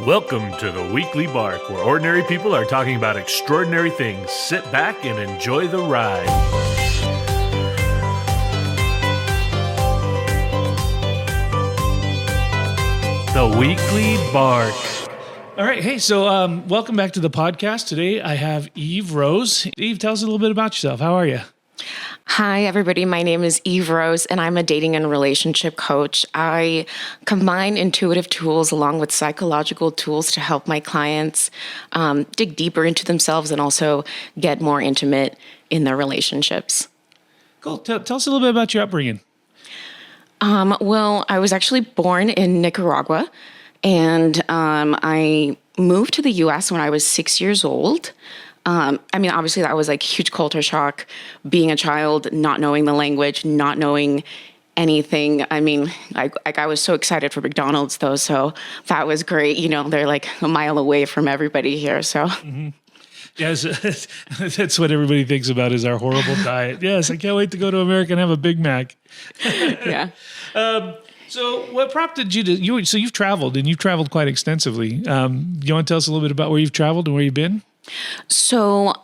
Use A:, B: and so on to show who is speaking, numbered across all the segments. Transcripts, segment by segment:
A: Welcome to the Weekly Bark, where ordinary people are talking about extraordinary things. Sit back and enjoy the ride. The Weekly Bark. All right, hey, so welcome back to the podcast. Today I have Eve Rose. Eve, tell us a little bit about yourself. How are you?
B: Hi, everybody. My name is Eve Rose, and I'm a dating and relationship coach. I combine intuitive tools along with psychological tools to help my clients dig deeper into themselves and also get more intimate in their relationships.
A: Cool. Tell us a little bit about your upbringing.
B: Well, I was actually born in Nicaragua, and I moved to the U.S. when I was 6 years old. Obviously that was like huge culture shock, being a child, not knowing the language, not knowing anything. I was so excited for McDonald's though. So that was great. You know, they're like a mile away from everybody here. So. Mm-hmm.
A: Yes, that's what everybody thinks about is our horrible diet. Yes, I can't wait to go to America and have a Big Mac.
B: Yeah.
A: So what prompted you to, so you've traveled and you've traveled quite extensively. You want to tell us a little bit about where you've traveled and where you've been?
B: So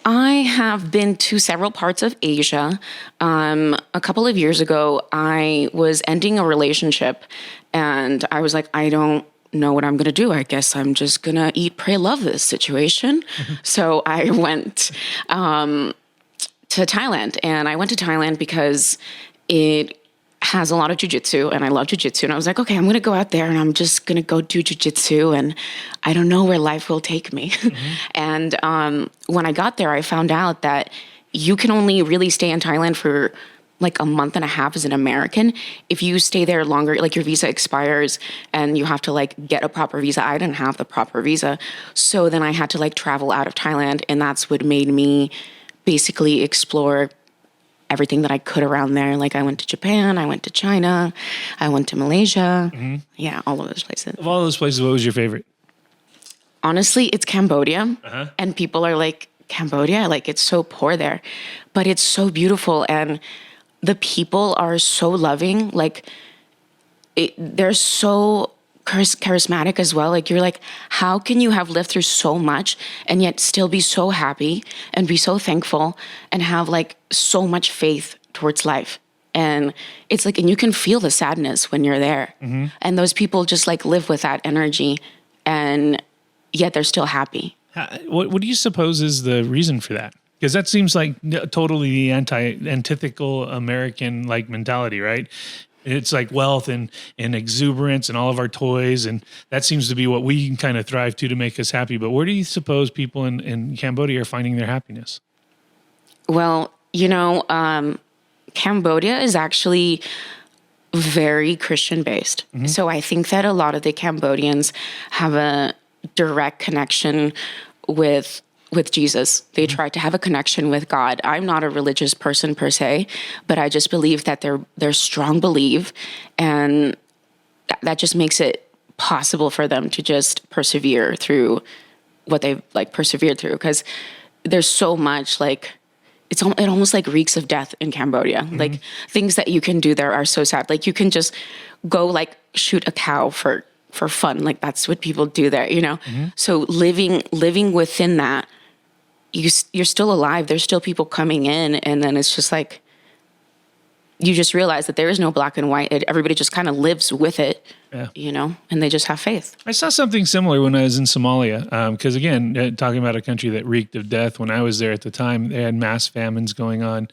B: I have been to several parts of Asia. A couple of years ago, I was ending a relationship and I was like, I don't know what I'm going to do. I guess I'm just going to eat, pray, love this situation. So I went to Thailand, and I went to Thailand because it has a lot of jujitsu, and I love jujitsu. And I was like, okay, I'm going to go out there and I'm just going to go do jujitsu, and I don't know where life will take me. Mm-hmm. And when I got there, I found out that you can only really stay in Thailand for like a month and a half as an American. If you stay there longer, like your visa expires and you have to like get a proper visa. I didn't have the proper visa. So then I had to like travel out of Thailand, and that's what made me basically explore everything that I could around there. Like I went to Japan, I went to China, I went to Malaysia. Mm-hmm. Yeah, all of those places.
A: Of all those places, what was your favorite?
B: Honestly, it's Cambodia. Uh-huh. And people are like, Cambodia? Like it's so poor there. But it's so beautiful, and the people are so loving. Like they're so charismatic as well. Like you're like, how can you have lived through so much and yet still be so happy and be so thankful and have like so much faith towards life? And it's like, and you can feel the sadness when you're there. Mm-hmm. And those people just like live with that energy, and yet they're still happy.
A: What do you suppose is the reason for that? Because that seems like totally the antithetical American like mentality, right? It's like wealth and exuberance and all of our toys. And that seems to be what we kind of thrive to make us happy. But where do you suppose people in Cambodia are finding their happiness?
B: Well, Cambodia is actually very Christian based. Mm-hmm. So I think that a lot of the Cambodians have a direct connection with Jesus. They try to have a connection with God. I'm not a religious person per se, but I just believe that they're strong belief, and that just makes it possible for them to just persevere through what they've like persevered through. Because there's so much like, it almost like reeks of death in Cambodia. Mm-hmm. Like things that you can do there are so sad. Like you can just go like shoot a cow for fun. Like that's what people do there, you know? Mm-hmm. So living within that, you're still alive. There's still people coming in, and then it's just like you just realize that there is no black and white. Everybody just kind of lives with it, and they just have faith.
A: I saw something similar when I was in Somalia, because again, talking about a country that reeked of death. When I was there at the time, they had mass famines going on.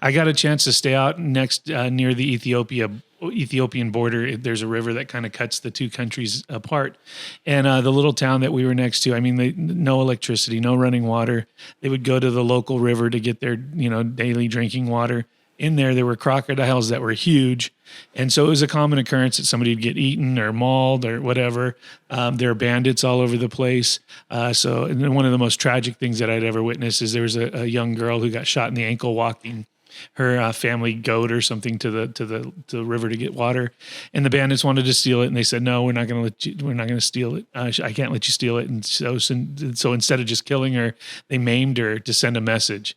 A: I got a chance to stay out next near the Ethiopian border. There's a river that kind of cuts the two countries apart. And the little town that we were next to, no electricity, no running water. They would go to the local river to get their, daily drinking water. In there were crocodiles that were huge. And so it was a common occurrence that somebody would get eaten or mauled or whatever. There are bandits all over the place. And then one of the most tragic things that I'd ever witnessed is there was a young girl who got shot in the ankle walking her family goat or something to the river to get water, and the bandits wanted to steal it, and they said, "No, we're not going to steal it. I can't let you steal it." And so instead of just killing her, they maimed her to send a message.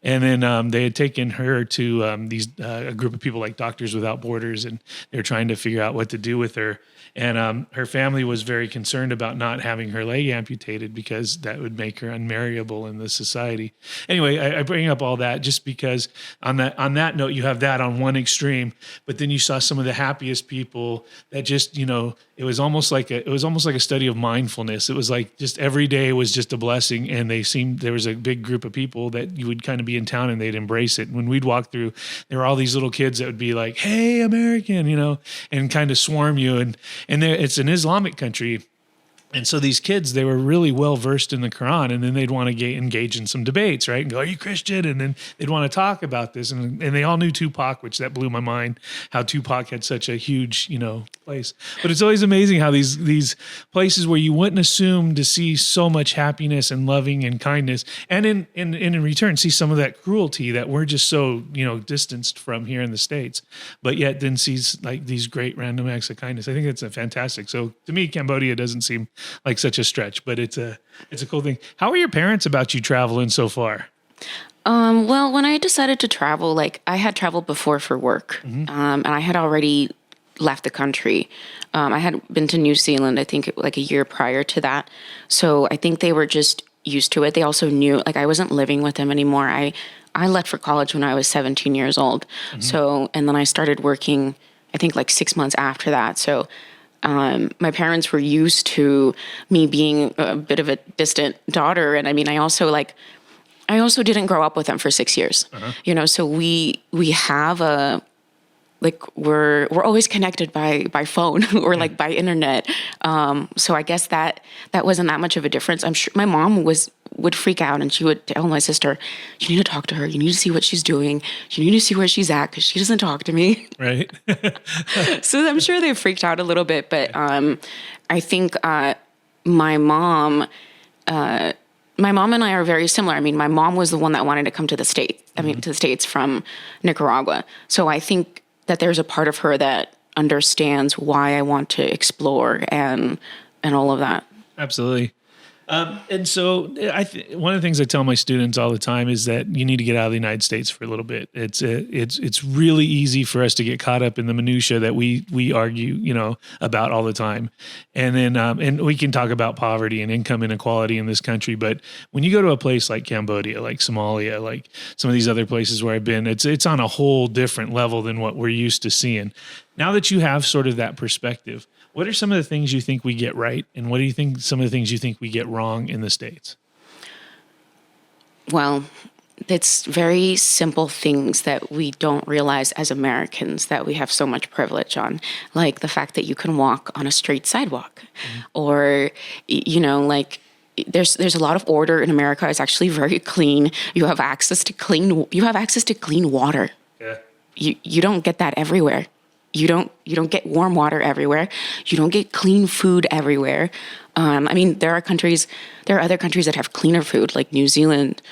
A: And then they had taken her to a group of people like Doctors Without Borders, and they're trying to figure out what to do with her. And her family was very concerned about not having her leg amputated because that would make her unmarriable in the society. Anyway, I bring up all that just because on that note, you have that on one extreme, but then you saw some of the happiest people that just, it was almost like a study of mindfulness. It was like just every day was just a blessing, and there was a big group of people that you would kind of be in town and they'd embrace it. When we'd walk through, there were all these little kids that would be like, "Hey, American," and kind of swarm you. And it's an Islamic country. And so these kids, they were really well versed in the Quran, and then they'd want to engage in some debates, right? And go, "Are you Christian?" And then they'd want to talk about this. And they all knew Tupac, which that blew my mind, how Tupac had such a huge, place. But it's always amazing how these places where you wouldn't assume to see so much happiness and loving and kindness, and in return see some of that cruelty that we're just so, distanced from here in the States, but yet then sees like these great random acts of kindness. I think it's a fantastic. So to me, Cambodia doesn't seem like such a stretch, but it's a cool thing. How are your parents about you traveling so far?
B: Well, when I decided to travel, I had traveled before for work, and I had already left the country. I had been to New Zealand, I think like a year prior to that. So I think they were just used to it. They also knew, I wasn't living with them anymore. I left for college when I was 17 years old. So, and then I started working, I think 6 months after that. So my parents were used to me being a bit of a distant daughter. And I mean, I also didn't grow up with them for 6 years, so we have we're always connected by phone or by internet. So I guess that wasn't that much of a difference. I'm sure my mom would freak out, and she would tell my sister, "You need to talk to her. You need to see what she's doing. You need to see where she's at, because she doesn't talk to me."
A: Right.
B: So I'm sure they freaked out a little bit, but I think my mom and I are very similar. I mean, my mom was the one that wanted to come to the States. To the States from Nicaragua. So I think that there's a part of her that understands why I want to explore and all of that.
A: Absolutely. And so one of the things I tell my students all the time is that you need to get out of the United States for a little bit. It's really easy for us to get caught up in the minutia that we argue, about all the time. And then, and we can talk about poverty and income inequality in this country. But when you go to a place like Cambodia, like Somalia, like some of these other places where I've been, it's on a whole different level than what we're used to seeing. Now that you have sort of that perspective, what are some of the things you think we get right, and what do you think some of the things you think we get wrong in the States?
B: Well, it's very simple things that we don't realize as Americans that we have so much privilege on, like the fact that you can walk on a straight sidewalk, or there's a lot of order in America. It's actually very clean. You have access to clean water.
A: Yeah.
B: You don't get that everywhere. You don't get warm water everywhere. You don't get clean food everywhere. There are other countries that have cleaner food, like New Zealand.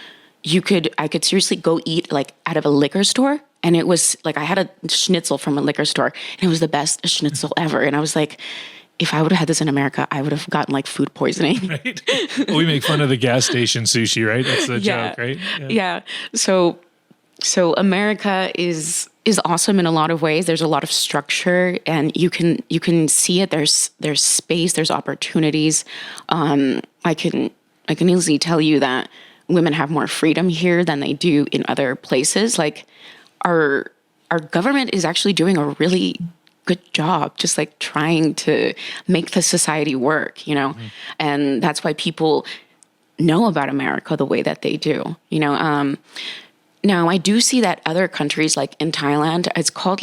B: I could seriously go eat out of a liquor store, and it was I had a schnitzel from a liquor store, and it was the best schnitzel ever. And I was like, if I would have had this in America, I would have gotten food poisoning.
A: Right. Well, we make fun of the gas station sushi, right? That's the joke, right?
B: Yeah. So America is awesome in a lot of ways. There's a lot of structure, and you can see it. There's space. There's opportunities. I can easily tell you that women have more freedom here than they do in other places. Our government is actually doing a really good job, just trying to make the society work. And that's why people know about America the way that they do. Now, I do see that other countries, like in Thailand, it's called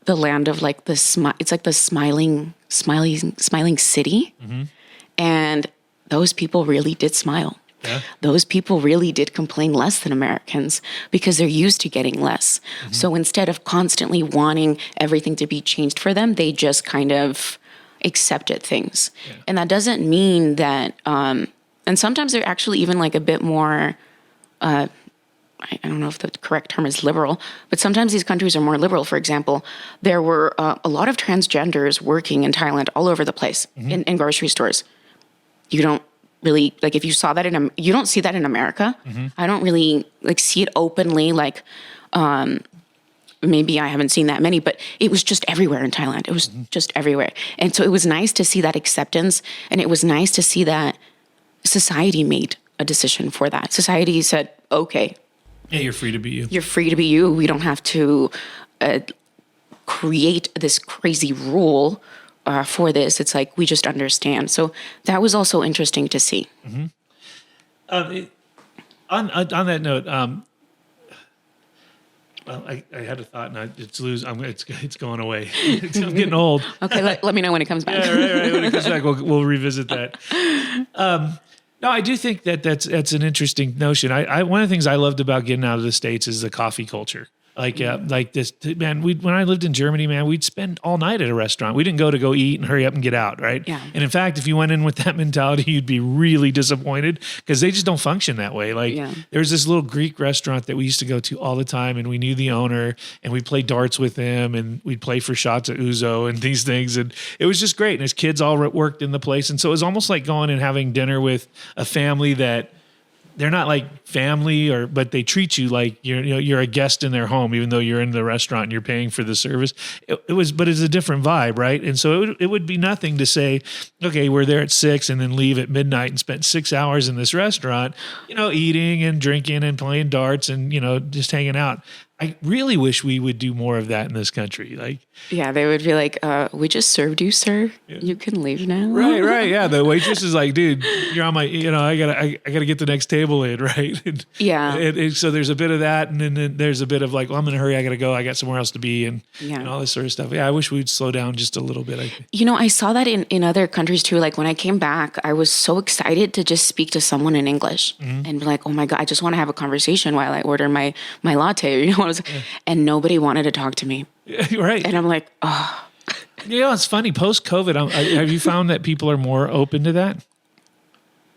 B: the land of it's the smiling city. Mm-hmm. And those people really did smile. Yeah. Those people really did complain less than Americans because they're used to getting less. Mm-hmm. So instead of constantly wanting everything to be changed for them, they just kind of accepted things. Yeah. And that doesn't mean that, and sometimes they're actually even a bit more, I don't know if the correct term is liberal, but sometimes these countries are more liberal. For example, there were a lot of transgenders working in Thailand all over the place, mm-hmm. in grocery stores. really, like, if you saw that you don't see that in America. I don't really like see it openly. Like, maybe I haven't seen that many, but it was just everywhere in Thailand. It was just everywhere. And so it was nice to see that acceptance. And it was nice to see that society made a decision for that. Society said, okay.
A: Yeah, you're free to be you.
B: You're free to be you. We don't have to create this crazy rule for this. It's like, we just understand. So that was also interesting to see.
A: On that note, well, I had a thought and it's going away. I'm getting old.
B: Okay, let me know when it comes back.
A: Yeah, right. When it comes back, we'll revisit that. No, I do think that's an interesting notion. I one of the things I loved about getting out of the States is the coffee culture. Like this, man. When I lived in Germany, man, we'd spend all night at a restaurant. We didn't go eat and hurry up and get out, right?
B: Yeah.
A: And in fact, if you went in with that mentality, you'd be really disappointed because they just don't function that way. Like there's this little Greek restaurant that we used to go to all the time, and we knew the owner, and we'd play darts with him, and we'd play for shots of ouzo and these things, and it was just great. And his kids all worked in the place, and so it was almost like going and having dinner with a family that. They're not like family, but they treat you like you're a guest in their home, even though you're in the restaurant and you're paying for the service. But it's a different vibe, right? And so it would be nothing to say, okay, we're there at 6 and then leave at midnight and spent 6 hours in this restaurant, eating and drinking and playing darts and just hanging out. I really wish we would do more of that in this country. Like,
B: yeah, they would be like, "We just served you, sir. Yeah. You can leave now."
A: Right. Yeah, the waitress is like, "Dude, you're on my. I gotta get the next table in, right?" And,
B: yeah.
A: And so there's a bit of that, and then there's a bit of like, "Well, I'm in a hurry. I gotta go. I got somewhere else to be," and all this sort of stuff. Yeah, I wish we'd slow down just a little bit. I think.
B: I saw that in other countries too. Like when I came back, I was so excited to just speak to someone in English and be like, "Oh my God, I just want to have a conversation while I order my latte." And nobody wanted to talk to me.
A: Right.
B: And I'm like, oh.
A: It's funny. Post-COVID, have you found that people are more open to that?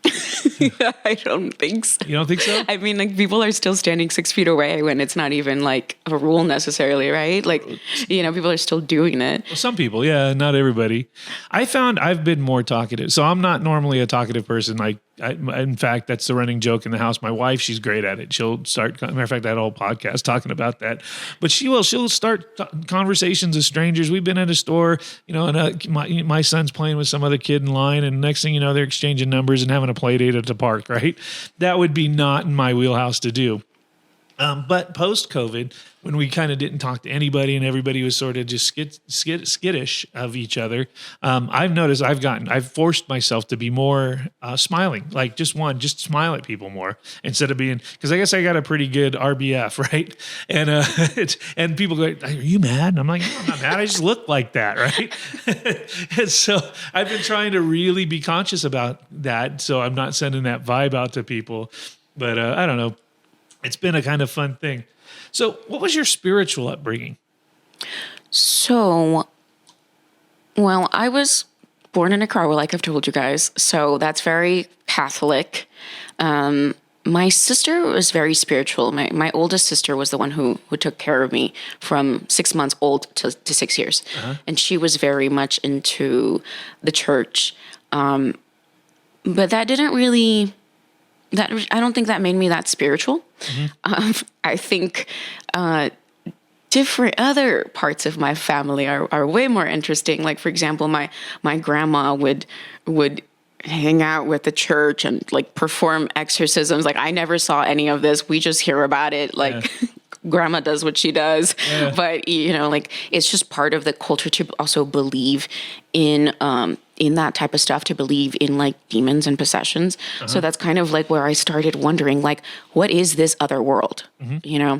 B: I don't think so.
A: You don't think so?
B: I mean, like, people are still standing 6 feet away when it's not even like a rule necessarily, right? Like, people are still doing it.
A: Well, some people, yeah, not everybody. I found I've been more talkative. So I'm not normally a talkative person. Like, in fact, that's the running joke in the house. My wife, she's great at it. She'll start, matter of fact, I had a whole podcast talking about that. But she'll start conversations with strangers. We've been at a store, and my son's playing with some other kid in line, and next thing you know, they're exchanging numbers and having a play date at the park, right? That would be not in my wheelhouse to do. But post-COVID, when we kind of didn't talk to anybody and everybody was sort of just skittish of each other, I've noticed I've forced myself to be more smiling, like just smile at people more instead of being, because I guess I got a pretty good RBF, right? And and people go, "Are you mad?" And I'm like, "No, I'm not mad. I just look like that," right? And so I've been trying to really be conscious about that, so I'm not sending that vibe out to people. But I don't know. It's been a kind of fun thing. So what was your spiritual upbringing?
B: So, well, I was born in Nicaragua, like I've told you guys. So that's very Catholic. My sister was very spiritual. My oldest sister was the one who took care of me from 6 months old to 6 years. Uh-huh. And she was very much into the church. But that didn't really... I don't think that made me that spiritual. Mm-hmm. I think different other parts of my family are way more interesting. Like, for example, my grandma would hang out with the church and like perform exorcisms. Like, I never saw any of this. We just hear about it. Like, grandma does what she does. Yeah. But, like, it's just part of the culture to also believe in that type of stuff, to believe in like demons and possessions. Uh-huh. So that's kind of like where I started wondering, like, what is this other world? Mm-hmm.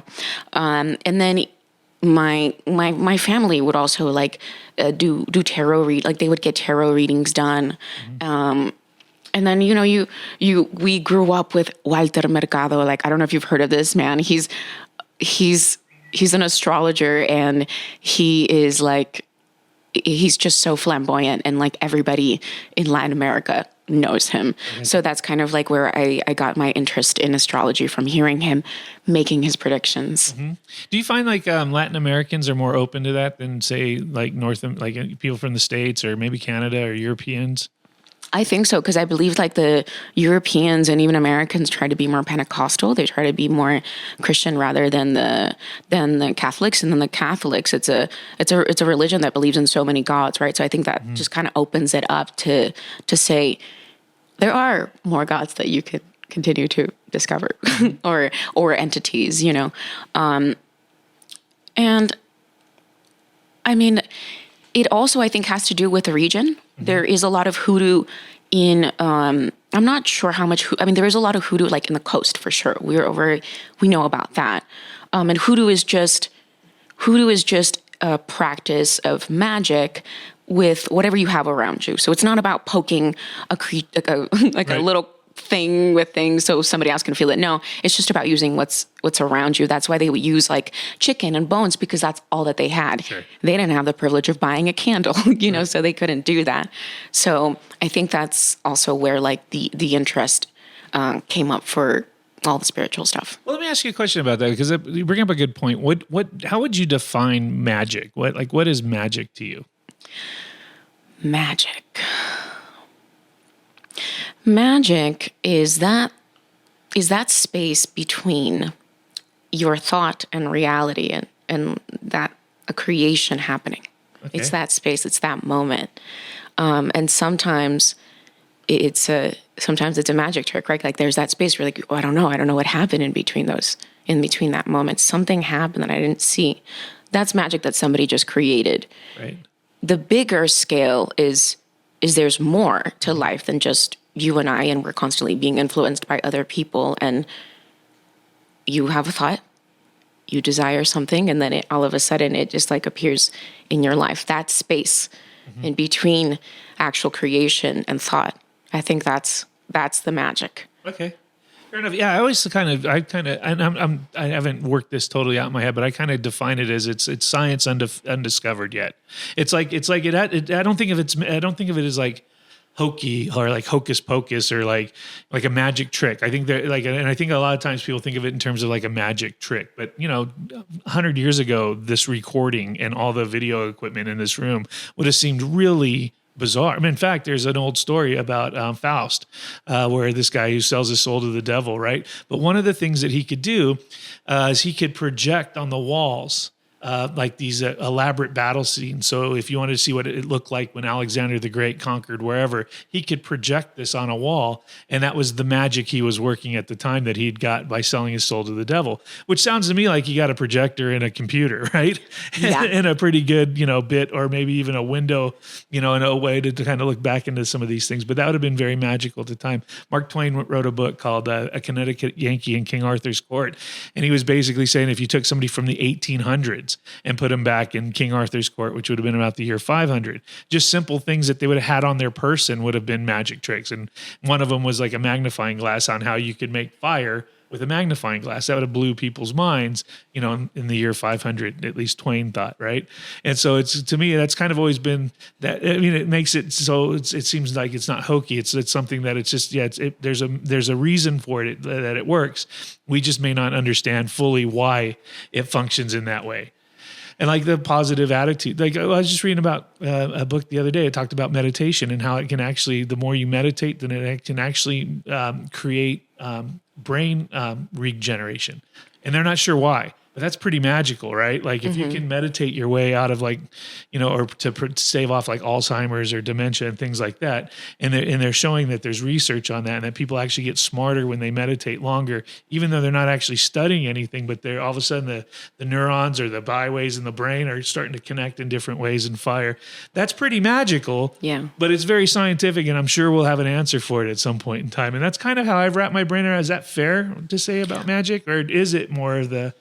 B: And then my family would also like do tarot like they would get tarot readings done. Mm-hmm. And then, we grew up with Walter Mercado. Like, I don't know if you've heard of this man. He's an astrologer, and he is like, he's just so flamboyant, and like everybody in Latin America knows him. Mm-hmm. So that's kind of like where I got my interest in astrology, from hearing him making his predictions.
A: Mm-hmm. Do you find like Latin Americans are more open to that than, say, like people from the States or maybe Canada or Europeans?
B: I think so, because I believe like the Europeans and even Americans try to be more Pentecostal. They try to be more Christian rather than the Catholics. And then the Catholics, it's a religion that believes in so many gods, right? So I think that just kind of opens it up to say there are more gods that you could continue to discover, or entities, and I mean, it also, I think, has to do with the region. There is a lot of hoodoo in, I'm not sure how much, there is a lot of hoodoo like in the coast for sure. We know about that. And hoodoo is just a practice of magic with whatever you have around you. So it's not about poking a little thing with things so somebody else can feel it. No, it's just about using what's around you. That's why they would use like chicken and bones, because that's all that they had.
A: Sure.
B: They didn't have the privilege of buying a candle, so they couldn't do that. So I think that's also where like the interest came up for all the spiritual stuff.
A: Well, let me ask you a question about that, because you bring up a good point. How would you define magic? What is magic to you?
B: Magic is that space between your thought and reality, and that a creation happening. Okay. It's that space. It's that moment. And sometimes it's a magic trick, right? Like there's that space where like, oh, I don't know what happened in between that moment. Something happened that I didn't see. That's magic that somebody just created.
A: Right.
B: The bigger scale is there's more to life than just you and I, and we're constantly being influenced by other people, and you have a thought, you desire something, and then all of a sudden it just like appears in your life. That space in between actual creation and thought, I think that's the magic.
A: Okay. Fair enough. Yeah, and I haven't worked this totally out in my head, but I kind of define it as it's science undiscovered yet. I don't think of it as like hokey or like hocus pocus or like a magic trick. I think and I think a lot of times people think of it in terms of like a magic trick. But 100 years ago, this recording and all the video equipment in this room would have seemed really bizarre. In fact, there's an old story about Faust, where this guy who sells his soul to the devil, right? But one of the things that he could do is he could project on the walls like these elaborate battle scenes. So if you wanted to see what it looked like when Alexander the Great conquered wherever, he could project this on a wall. And that was the magic he was working at the time that he'd got by selling his soul to the devil, which sounds to me like you got a projector in a computer, right? Yeah. And a pretty good, bit, or maybe even a window, in a way to kind of look back into some of these things. But that would have been very magical at the time. Mark Twain wrote a book called A Connecticut Yankee in King Arthur's Court. And he was basically saying if you took somebody from the 1800s and put them back in King Arthur's court, which would have been about the year 500. Just simple things that they would have had on their person would have been magic tricks. And one of them was like a magnifying glass on how you could make fire with a magnifying glass. That would have blew people's minds, in the year 500, at least Twain thought, right? And so to me, that's kind of always been that. It makes it so it seems like it's not hokey. It's something that it's just, there's a reason for it that it works. We just may not understand fully why it functions in that way. And like the positive attitude, like I was just reading about a book the other day. It talked about meditation and how it can actually, the more you meditate, then it can actually create brain regeneration. And they're not sure why, but that's pretty magical, right? Like if you can meditate your way out of like, or to stave off like Alzheimer's or dementia and things like that. And they're showing that there's research on that, and that people actually get smarter when they meditate longer, even though they're not actually studying anything, but they're all of a sudden the neurons or the byways in the brain are starting to connect in different ways and fire. That's pretty magical.
B: Yeah.
A: But it's very scientific, and I'm sure we'll have an answer for it at some point in time. And that's kind of how I've wrapped my brain around. Is that fair to say about magic, or is it more of the...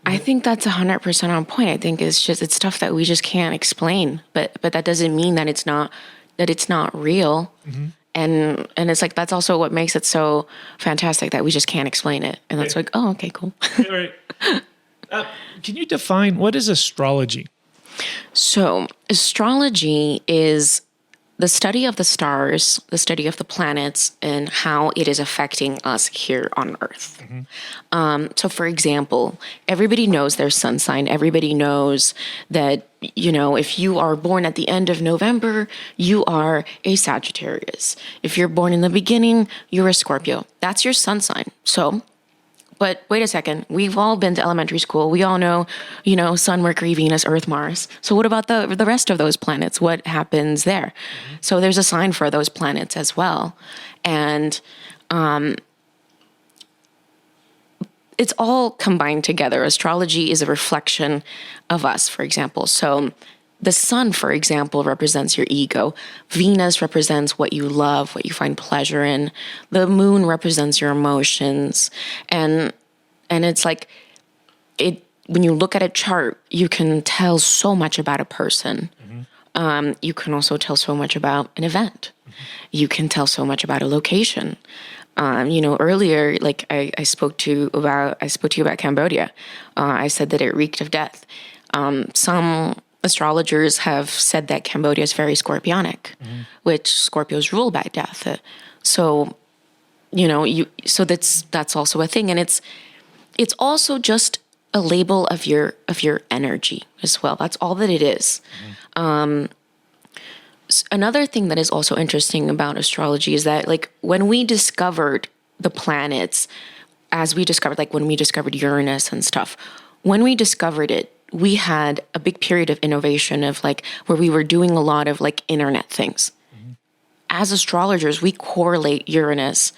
B: I think that's 100% on point. I think it's stuff that we just can't explain, but that doesn't mean that it's not real. Mm-hmm. And it's like, that's also what makes it so fantastic, that we just can't explain it. And that's like, oh, okay, cool.
A: Right. Can you define what is astrology?
B: So astrology is the study of the stars, the study of the planets, and how it is affecting us here on Earth. So, for example, everybody knows their sun sign. Everybody knows that, if you are born at the end of November, you are a Sagittarius. If you're born in the beginning, you're a Scorpio. That's your sun sign. So, but wait a second, we've all been to elementary school. We all know, Sun, Mercury, Venus, Earth, Mars. So what about the rest of those planets? What happens there? So there's a sign for those planets as well. And it's all combined together. Astrology is a reflection of us, for example. So the sun, for example, represents your ego. Venus represents what you love, what you find pleasure in. The moon represents your emotions. And it's like when you look at a chart, you can tell so much about a person. You can also tell so much about an event. You can tell so much about a location. Earlier, like I spoke to you about Cambodia. I said that it reeked of death. Some astrologers have said that Cambodia is very scorpionic, which Scorpios rule by death. So that's also a thing, and it's also just a label of your energy as well. That's all that it is. Another thing that is also interesting about astrology is that, like, when we discovered the planets, as we discovered, like when we discovered Uranus and stuff, when we discovered it, we had a big period of innovation of like where we were doing a lot of like internet things. As astrologers, we correlate Uranus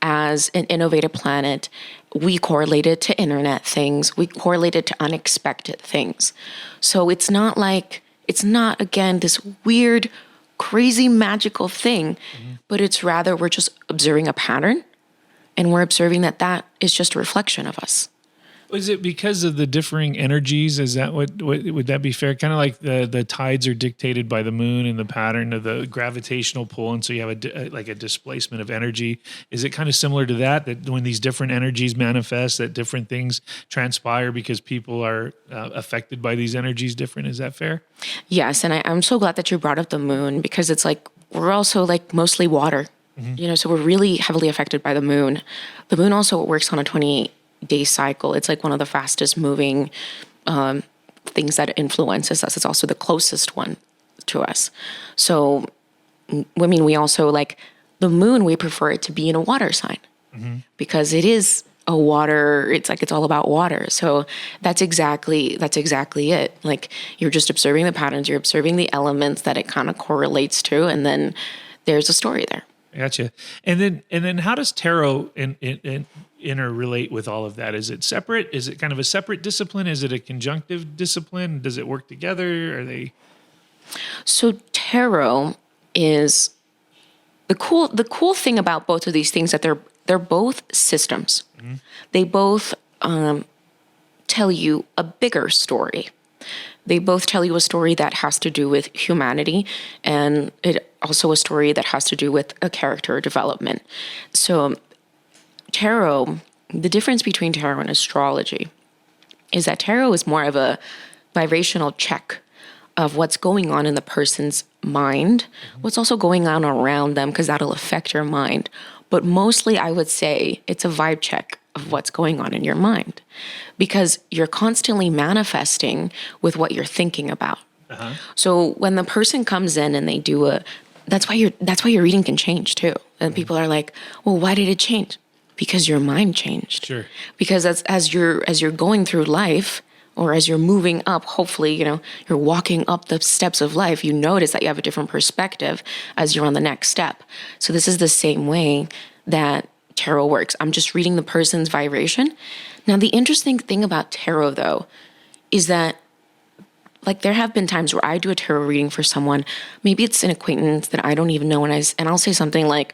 B: as an innovative planet. We correlate it to internet things. We correlate it to unexpected things. So it's not, again, this weird, crazy, magical thing, but it's rather we're just observing a pattern, and we're observing that is just a reflection of us.
A: Is it because of the differing energies? Is that what would that be fair? Kind of like the tides are dictated by the moon and the pattern of the gravitational pull, and so you have a displacement of energy. Is it kind of similar to that when these different energies manifest, that different things transpire because people are affected by these energies different? Is that fair?
B: Yes, and I'm so glad that you brought up the moon, because it's like we're also like mostly water, so we're really heavily affected by the moon. The moon also works on a 28-day cycle. It's like one of the fastest moving things that influences us. It's also the closest one to us. So, we also like the moon, we prefer it to be in a water sign because it is a water, it's all about water. So that's exactly it. Like, you're just observing the patterns, you're observing the elements that it kind of correlates to, and then there's a story there.
A: Gotcha. And then how does tarot interrelate with all of that? Is it separate? Is it kind of a separate discipline? Is it a conjunctive discipline? Does it work together? Are they?
B: So tarot is the cool thing about both of these things, that they're both systems. They both tell you a bigger story. They both tell you a story that has to do with humanity, and it also a story that has to do with a character development. So tarot, the difference between tarot and astrology is that tarot is more of a vibrational check of what's going on in the person's mind, what's also going on around them, because that'll affect your mind. But mostly, I would say it's a vibe check of what's going on in your mind, because you're constantly manifesting with what you're thinking about. So when the person comes in and they do that's why your reading can change too. And people are like, well, why did it change? Because your mind changed.
A: Sure.
B: Because as you're going through life, or as you're moving up, hopefully, you're walking up the steps of life, you notice that you have a different perspective as you're on the next step. So this is the same way that tarot works. I'm just reading the person's vibration. Now, the interesting thing about tarot, though, is that, like, there have been times where I do a tarot reading for someone. Maybe it's an acquaintance that I don't even know, and I'll say something like,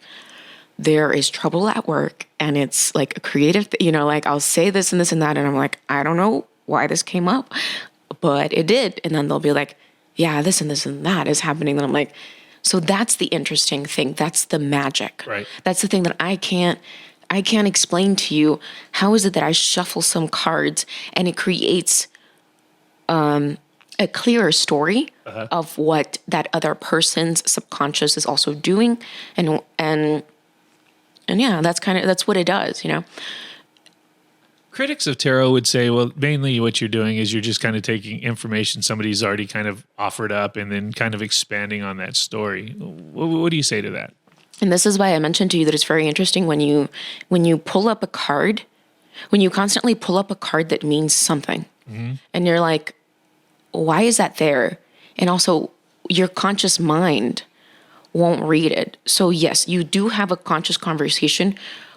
B: there is trouble at work, and it's like a creative, like I'll say this and this and that, and I'm like, I don't know why this came up, but it did. And then they'll be like, yeah, this and this and that is happening. And I'm like, so that's the interesting thing. That's the magic.
A: Right.
B: That's the thing that I can't explain to you. How is it that I shuffle some cards and it creates a clearer story of what that other person's subconscious is also doing, and yeah, that's what it does, you know.
A: Critics of tarot would say, well, mainly what you're doing is you're just kind of taking information somebody's already kind of offered up and then kind of expanding on that story. What do you say to that?
B: And this is why I mentioned to you that it's very interesting when you pull up a card, when you constantly pull up a card that means something, and you're like, why is that there? And also, your conscious mind won't read it. So yes, you do have a conscious conversation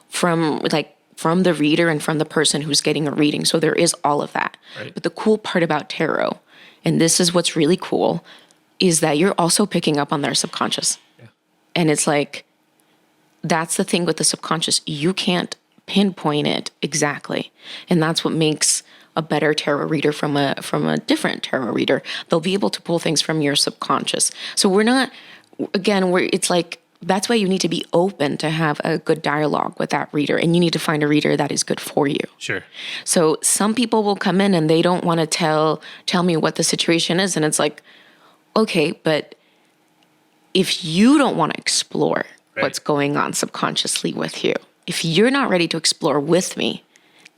B: from the reader and from the person who's getting a reading. So there is all of that.
A: Right.
B: But the cool part about tarot, and this is what's really cool, is that you're also picking up on their subconscious.
A: Yeah.
B: And it's like, that's the thing with the subconscious. You can't pinpoint it exactly. And that's what makes a better tarot reader from a different tarot reader. They'll be able to pull things from your subconscious. So it's like, that's why you need to be open to have a good dialogue with that reader, and you need to find a reader that is good for you.
A: Sure.
B: So some people will come in and they don't want to tell me what the situation is, and it's like, okay, but if you don't want to explore what's going on subconsciously with you, if you're not ready to explore with me,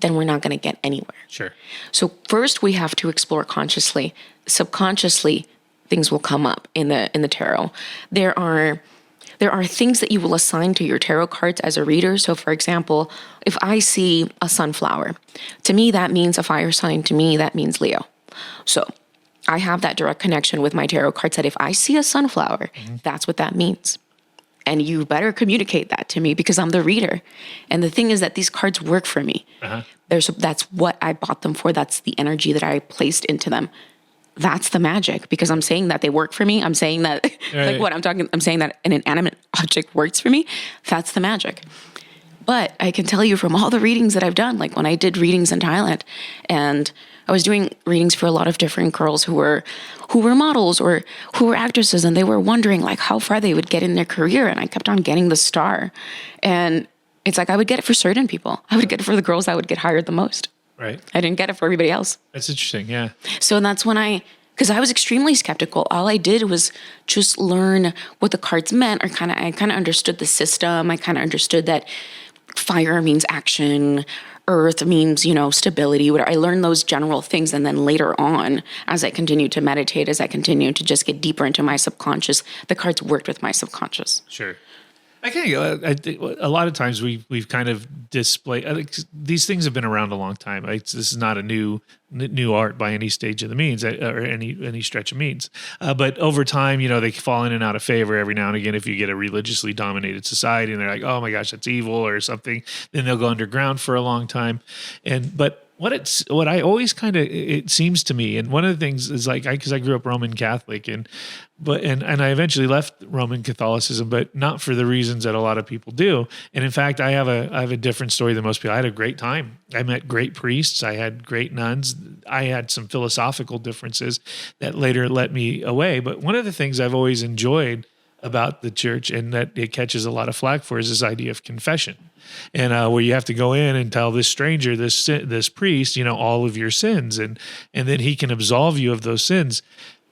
B: then we're not going to get anywhere.
A: Sure.
B: So first we have to explore consciously. Subconsciously, things will come up in the tarot. There are things that you will assign to your tarot cards as a reader. So for example, if I see a sunflower, to me that means a fire sign, to me that means Leo. So I have that direct connection with my tarot cards that if I see a sunflower, that's what that means. And you better communicate that to me because I'm the reader. And the thing is that these cards work for me. That's what I bought them for. That's the energy that I placed into them. That's the magic, because I'm saying that they work for me. I'm saying that, I'm saying that an inanimate object works for me. That's the magic. But I can tell you from all the readings that I've done, like when I did readings in Thailand, and I was doing readings for a lot of different girls who were models or who were actresses, and they were wondering like how far they would get in their career. And I kept on getting the star. And it's like, I would get it for certain people. I would get it for the girls that would get hired the most.
A: Right.
B: I didn't get it for everybody else.
A: That's interesting. Yeah.
B: So that's when because I was extremely skeptical. All I did was just learn what the cards meant, or I kind of understood the system. I kind of understood that fire means action, earth means, stability. I learned those general things. And then later on, as I continued to meditate, as I continued to just get deeper into my subconscious, the cards worked with my subconscious.
A: Sure. I think a lot of times we've kind of displayed these things have been around a long time. This is not a new art by any stage of the means or any stretch of means. But over time, they fall in and out of favor every now and again. If you get a religiously dominated society and they're like, oh my gosh, that's evil or something, then they'll go underground for a long time. But what I always it seems to me, and one of the things is like, because I grew up Roman Catholic and I eventually left Roman Catholicism, but not for the reasons that a lot of people do. And in fact, I have a different story than most people. I had a great time. I met great priests. I had great nuns. I had some philosophical differences that later led me away. But one of the things I've always enjoyed about the church, and that it catches a lot of flack for, is this idea of confession. And where you have to go in and tell this stranger, this priest, all of your sins, and then he can absolve you of those sins.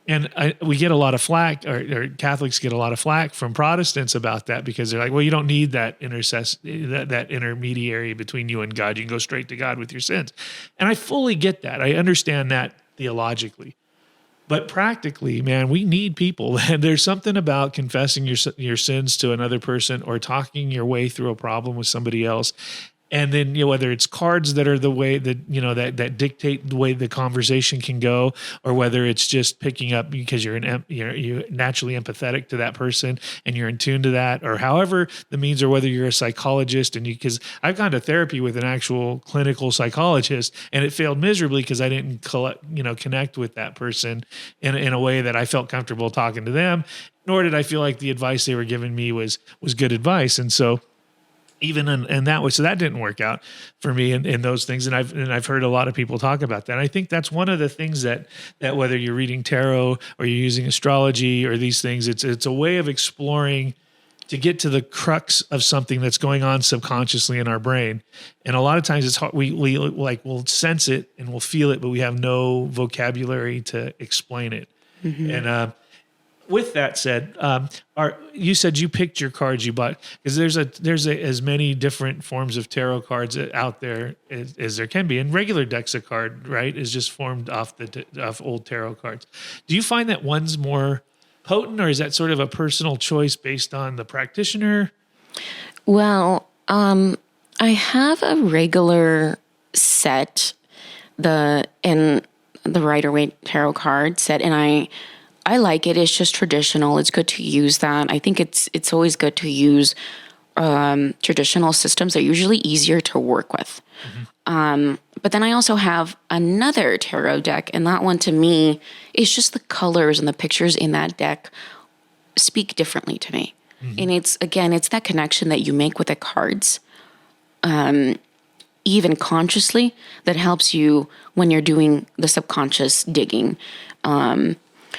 A: And we get a lot of flack, or Catholics get a lot of flack from Protestants about that, because they're like, well, you don't need that that intermediary between you and God. You can go straight to God with your sins. And I fully get that. I understand that theologically. But practically, man, we need people. And there's something about confessing your sins to another person, or talking your way through a problem with somebody else. And then, whether it's cards that are the way that, that dictate the way the conversation can go, or whether it's just picking up because you're naturally empathetic to that person and you're in tune to that, or however the means, or whether you're a psychologist because I've gone to therapy with an actual clinical psychologist, and it failed miserably because I didn't connect with that person in a way that I felt comfortable talking to them, nor did I feel like the advice they were giving me was good advice. And so, even in that way, so that didn't work out for me in those things, and I've heard a lot of people talk about that. And I think that's one of the things that whether you're reading tarot or you're using astrology or these things, it's a way of exploring to get to the crux of something that's going on subconsciously in our brain. And a lot of times it's hard. We'll sense it and we'll feel it, but we have no vocabulary to explain it. And with that said, you said you picked your cards you bought because there's as many different forms of tarot cards out there as there can be, and regular decks of card, right, is just formed off old tarot cards. Do you find that one's more potent, or is that sort of a personal choice based on the practitioner?
B: Well, I have a regular set, the Rider-Waite tarot card set, and I like it. It's just traditional. It's good to use that. I think it's always good to use traditional systems. They're usually easier to work with. But then I also have another tarot deck, and that one to me is just the colors and the pictures in that deck speak differently to me. And it's that connection that you make with the cards, even consciously, that helps you when you're doing the subconscious digging.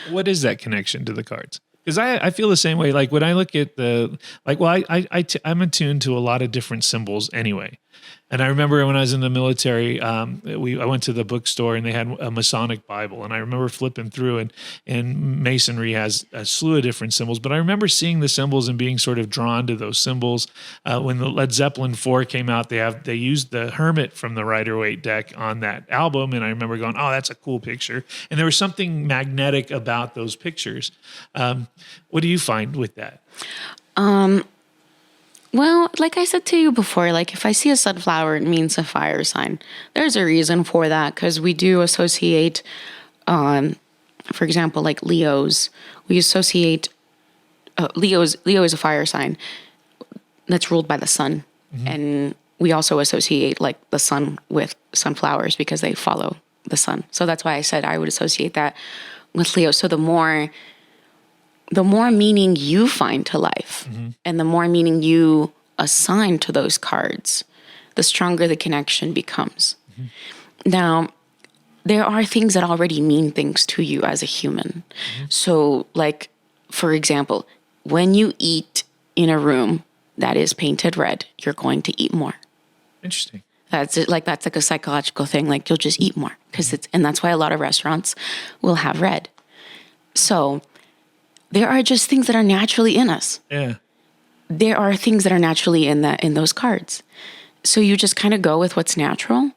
A: What is that connection to the cards? Because I feel the same way. Like when I look at I'm attuned to a lot of different symbols anyway. And I remember when I was in the military, I went to the bookstore and they had a Masonic Bible. And I remember flipping through, and Masonry has a slew of different symbols. But I remember seeing the symbols and being sort of drawn to those symbols. When the Led Zeppelin 4 came out, they used the Hermit from the Rider-Waite deck on that album. And I remember going, oh, that's a cool picture. And there was something magnetic about those pictures. What do you find with that?
B: Well, like I said to you before, like if I see a sunflower, it means a fire sign. There's a reason for that, because we do associate, for example, like Leos. We associate Leo is a fire sign that's ruled by the sun, and we also associate like the sun with sunflowers because they follow the sun. So that's why I said I would associate that with Leo. So the more meaning you find to life and the more meaning you assign to those cards, the stronger the connection becomes. Now, there are things that already mean things to you as a human. So, like, for example, when you eat in a room that is painted red, you're going to eat more.
A: Interesting.
B: That's it. Like, that's like a psychological thing. Like, you'll just eat more and that's why a lot of restaurants will have red. So, there are just things that are naturally in us.
A: Yeah.
B: There are things that are naturally in those cards. So you just kind of go with what's natural.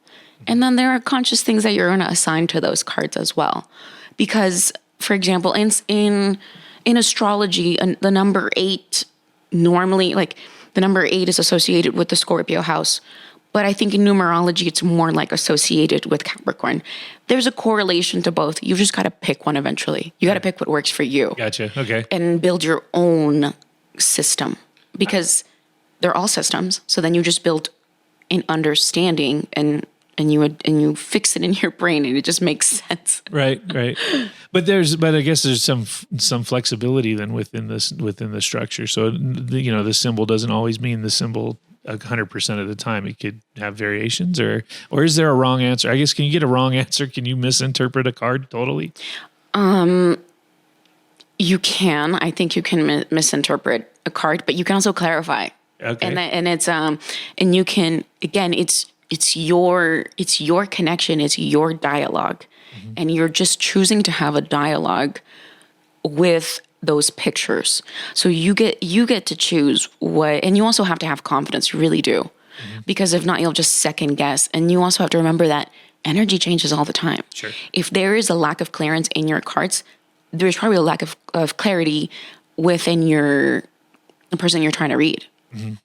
B: And then there are conscious things that you're going to assign to those cards as well. Because, for example, in astrology, the number 8 normally, like the number 8 is associated with the Scorpio house. But I think in numerology, it's more like associated with Capricorn. There's a correlation to both. You've just got to pick one eventually. You got to pick what works for you.
A: Gotcha. Okay.
B: And build your own system, because they're all systems. So then you just build an understanding and you fix it in your brain, and it just makes sense. Right.
A: But I guess there's some flexibility then within the structure. So the symbol doesn't always mean the symbol 100% of the time. It could have variations, or is there a wrong answer? I guess, can you get a wrong answer? Can you misinterpret a card totally?
B: You can. I think you can misinterpret a card, but you can also clarify. Okay. And it's and you can, again, it's your connection, it's your dialogue, and you're just choosing to have a dialogue with those pictures. So you get to choose what, and you also have to have confidence. You really do, because if not, you'll just second guess. And you also have to remember that energy changes all the time.
A: Sure.
B: If there is a lack of clearance in your cards, there's probably a lack of clarity within the person you're trying to read.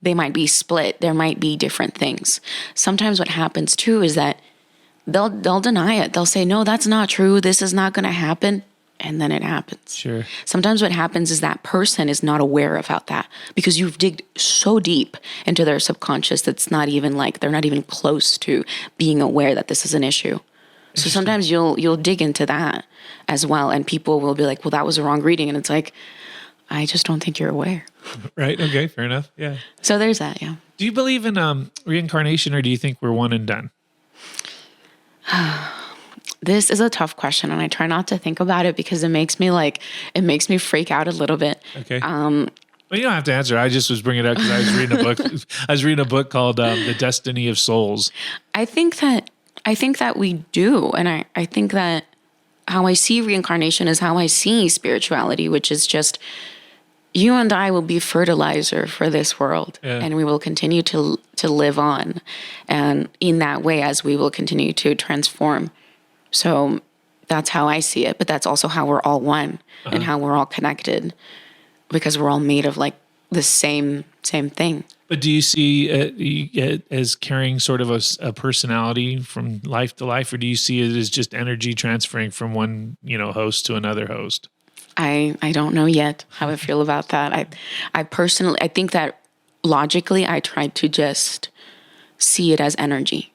B: They might be split. There might be different things. Sometimes what happens too is that they'll deny it. They'll say, no, that's not true. This is not going to happen. And then it happens.
A: Sure.
B: Sometimes what happens is that person is not aware about that, because you've digged so deep into their subconscious that's not even like, they're not even close to being aware that this is an issue. So sometimes you'll dig into that as well, and people will be like, well, that was a wrong reading. And it's like, I just don't think you're aware.
A: Right. Okay. Fair enough. Yeah.
B: So there's that. Yeah.
A: Do you believe in reincarnation, or do you think we're one and done?
B: This is a tough question, and I try not to think about it because it makes me freak out a little bit.
A: Okay. Well, you don't have to answer. I just was bringing it up because I was reading a book. I was reading a book called "The Destiny of Souls."
B: I think that we do, and I think that how I see reincarnation is how I see spirituality, which is just you and I will be fertilizer for this world, and we will continue to live on, and in that way, as we will continue to transform. So that's how I see it, but that's also how we're all one and how we're all connected, because we're all made of like the same thing.
A: But do you see it as carrying sort of a personality from life to life, or do you see it as just energy transferring from one, host to another host?
B: I don't know yet how I feel about that. I personally, I think that logically I try to just see it as energy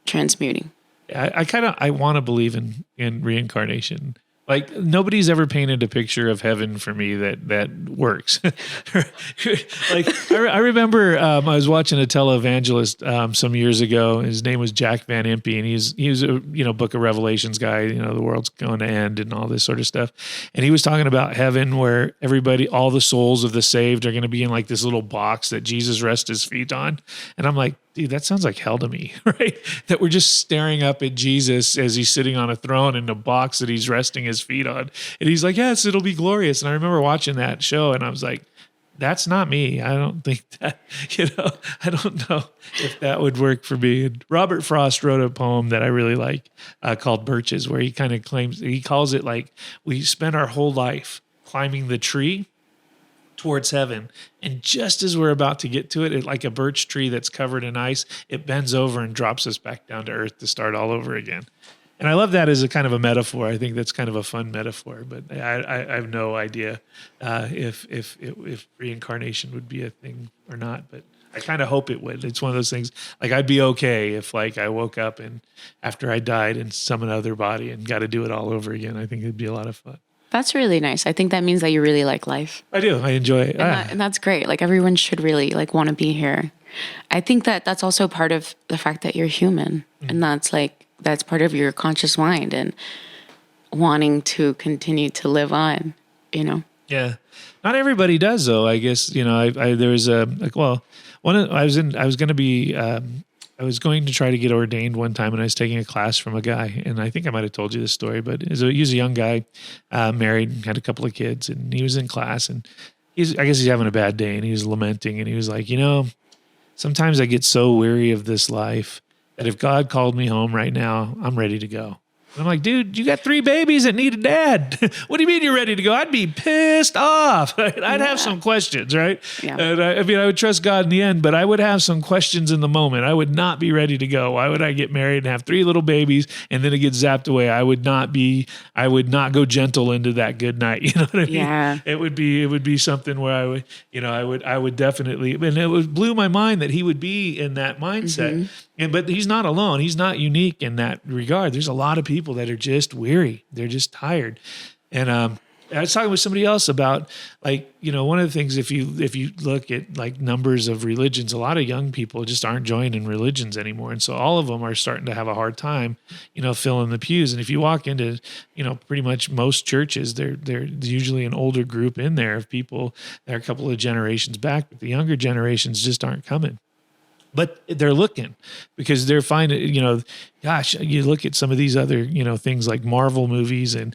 B: transmuting.
A: I want to believe in reincarnation. Like nobody's ever painted a picture of heaven for me that works. Like I remember I was watching a televangelist some years ago. His name was Jack Van Impe, and he was a Book of Revelations guy. The world's going to end and all this sort of stuff. And he was talking about heaven, where all the souls of the saved are going to be in like this little box that Jesus rests his feet on. And I'm like, dude, that sounds like hell to me, right? That we're just staring up at Jesus as he's sitting on a throne in a box that he's resting his feet on. And he's like, yes, it'll be glorious. And I remember watching that show and I was like, that's not me. I don't think that, I don't know if that would work for me. And Robert Frost wrote a poem that I really like called Birches, where he kind of calls it like we spend our whole life climbing the tree towards heaven. And just as we're about to get to it, like a birch tree that's covered in ice, it bends over and drops us back down to earth to start all over again. And I love that as a kind of a metaphor. I think that's kind of a fun metaphor, but I have no idea if reincarnation would be a thing or not, but I kind of hope it would. It's one of those things, like I'd be okay if like I woke up and after I died in some other body and got to do it all over again. I think it'd be a lot of fun.
B: That's really nice. I think that means that you really like life.
A: I do. I enjoy it.
B: And that's great. Like everyone should really like want to be here. I think that that's also part of the fact that you're human. And that's part of your conscious mind and wanting to continue to live on,
A: Yeah. Not everybody does though. I guess, there was I was going to try to get ordained one time, and I was taking a class from a guy, and I think I might have told you this story, but he was a young guy, married, had a couple of kids, and he was in class, and I guess he's having a bad day, and he was lamenting, and he was like, sometimes I get so weary of this life that if God called me home right now, I'm ready to go. And I'm like, dude, you got 3 babies that need a dad. What do you mean you're ready to go? I'd be pissed off. I'd have some questions, right? Yeah. And I would trust God in the end, but I would have some questions in the moment. I would not be ready to go. Why would I get married and have 3 little babies and then it gets zapped away? I would not go gentle into that good night. You know what I mean?
B: Yeah.
A: It would be something where I would definitely, and it blew my mind that he would be in that mindset. But he's not alone. He's not unique in that regard. There's a lot of people that are just weary. They're just tired. And I was talking with somebody else about one of the things, if you look at like numbers of religions, a lot of young people just aren't joining religions anymore. And so all of them are starting to have a hard time, filling the pews. And if you walk into, pretty much most churches, there's usually an older group in there of people that are a couple of generations back, but the younger generations just aren't coming. But they're looking because they're finding, gosh, you look at some of these other, things like Marvel movies and,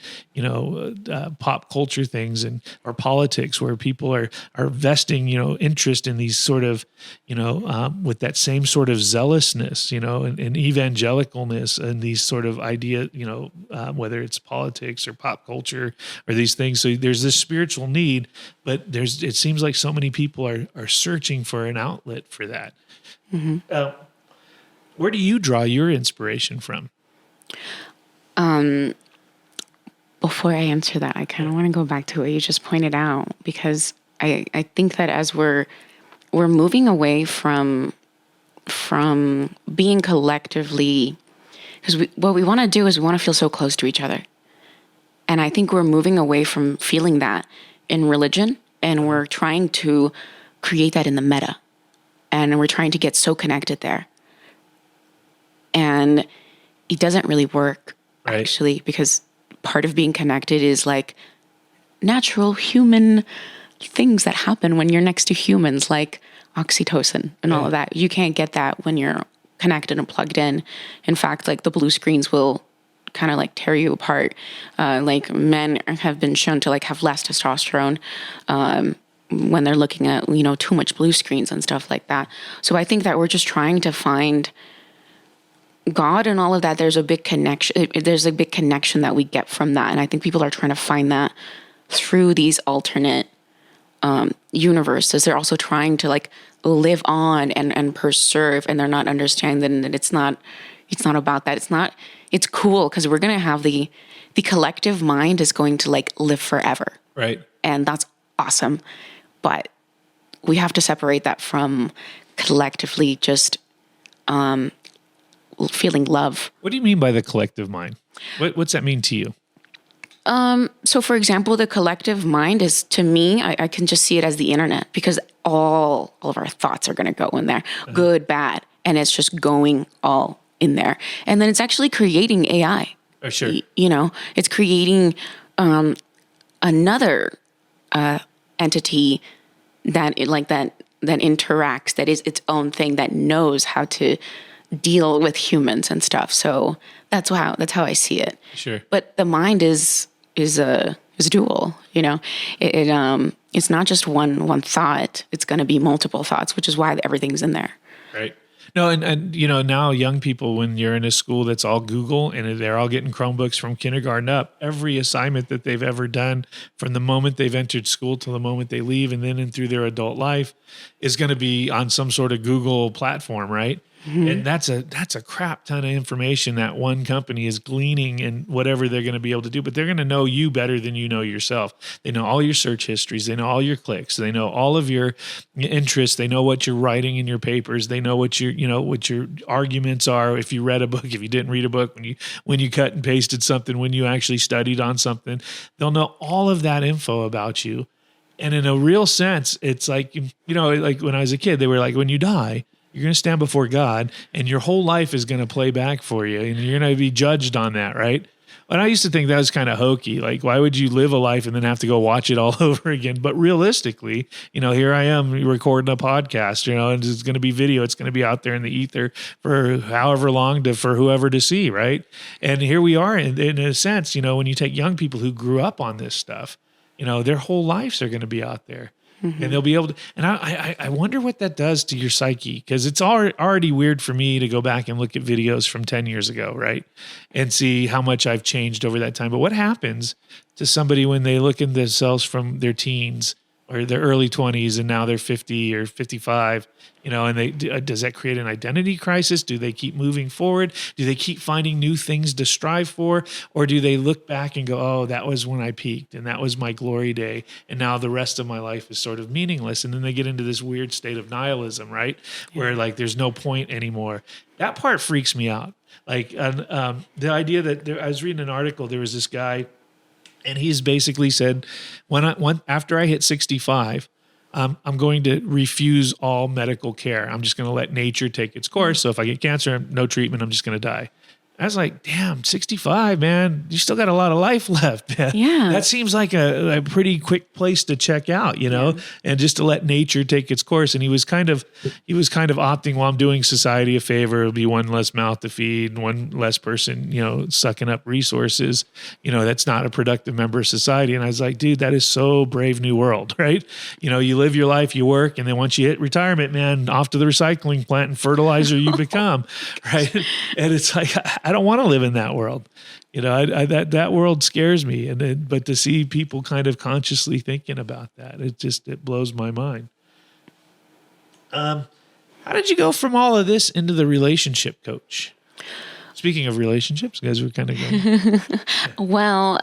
A: pop culture things or politics where people are vesting, interest in these sort of, with that same sort of zealousness, and evangelicalness and these sort of idea, whether it's politics or pop culture or these things. So there's this spiritual need, but it seems like so many people are searching for an outlet for that. Where do you draw your inspiration from?
B: Before I answer that, I kind of want to go back to what you just pointed out, because I think that as we're moving away from being collectively, because what we want to do is we want to feel so close to each other. And I think we're moving away from feeling that in religion, and we're trying to create that in the meta. And we're trying to get so connected there. And it doesn't really work, actually, because part of being connected is like natural human, things that happen when you're next to humans, like oxytocin and all of that. You can't get that when you're connected and plugged in. In fact, like the blue screens will kind of like tear you apart. Like men have been shown to like have less testosterone when they're looking at, too much blue screens and stuff like that. So I think that we're just trying to find God and all of that. There's a big connection. There's a big connection that we get from that. And I think people are trying to find that through these alternate universes. They're also trying to like live on and preserve, and they're not understanding that it's not about that. It's cool because we're going to have the collective mind is going to like live forever.
A: Right.
B: And that's awesome. But we have to separate that from collectively just feeling love.
A: What do you mean by the collective mind? What's that mean to you?
B: So for example, the collective mind is, to me, I can just see it as the internet, because all of our thoughts are going to go in there, good, bad. And it's just going all in there. And then it's actually creating AI.
A: Oh, sure.
B: It's creating another entity that interacts, that is its own thing, that knows how to deal with humans and stuff. So that's how I see it.
A: Sure.
B: But the mind is dual. It's not just one thought. It's going to be multiple thoughts, which is why everything's in there.
A: Right. No, and now young people, when you're in a school that's all Google and they're all getting Chromebooks from kindergarten up, every assignment that they've ever done from the moment they've entered school till the moment they leave and then through their adult life is going to be on some sort of Google platform, right? Mm-hmm. And that's a crap ton of information that one company is gleaning and whatever they're going to be able to do. But they're going to know you better than you know yourself. They know all your search histories. They know all your clicks. They know all of your interests. They know what you're writing in your papers. They know what your arguments are. If you read a book, if you didn't read a book, when you cut and pasted something, when you actually studied on something, they'll know all of that info about you. And in a real sense, it's like, like when I was a kid, they were like, when you die, you're going to stand before God and your whole life is going to play back for you and you're going to be judged on that, right? And I used to think that was kind of hokey. Like, why would you live a life and then have to go watch it all over again? But realistically, here I am recording a podcast, and it's going to be video. It's going to be out there in the ether for however long for whoever to see, right? And here we are in a sense, when you take young people who grew up on this stuff, their whole lives are going to be out there. Mm-hmm. And they'll be able to, and I wonder what that does to your psyche, because it's already weird for me to go back and look at videos from 10 years ago, right? And see how much I've changed over that time. But what happens to somebody when they look at themselves from their teens or their early 20s and now they're 50 or 55, and does that create an identity crisis? Do they keep moving forward? Do they keep finding new things to strive for? Or do they look back and go, oh, that was when I peaked and that was my glory day. And now the rest of my life is sort of meaningless. And then they get into this weird state of nihilism, right? Yeah. Where like, there's no point anymore. That part freaks me out. Like the idea that I was reading an article, there was this guy and he's basically said, after I hit 65, I'm going to refuse all medical care. I'm just going to let nature take its course. So if I get cancer, no treatment, I'm just going to die. I was like, damn, 65, man, you still got a lot of life left.
B: Yeah.
A: That seems like a pretty quick place to check out, and just to let nature take its course. And he was kind of opting, well, I'm doing society a favor. It'll be one less mouth to feed and one less person, sucking up resources. That's not a productive member of society. And I was like, dude, that is so brave new world, right? You live your life, you work, and then once you hit retirement, man, off to the recycling plant and fertilizer you become, right? And it's like, I don't want to live in that world. That world scares me. But to see people kind of consciously thinking about that, it blows my mind. How did you go from all of this into the relationship coach? Speaking of relationships, guys, we're kind of going. Yeah.
B: Well,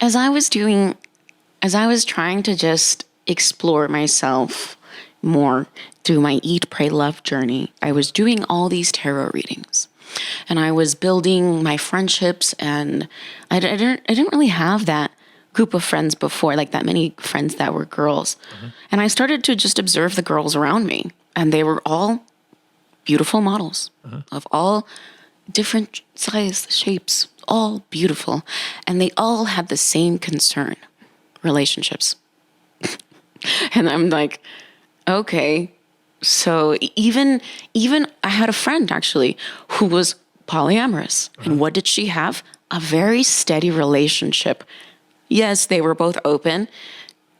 B: as I was trying to just explore myself more through my Eat, Pray, Love journey, I was doing all these tarot readings. And I was building my friendships, and I didn't really have that group of friends before, like that many friends that were girls. Mm-hmm. And I started to just observe the girls around me, and they were all beautiful models of all different size, shapes, all beautiful. And they all had the same concern: relationships. And I'm like, okay. So even I had a friend actually who was polyamorous. And what did she have? A very steady relationship. Yes, they were both open,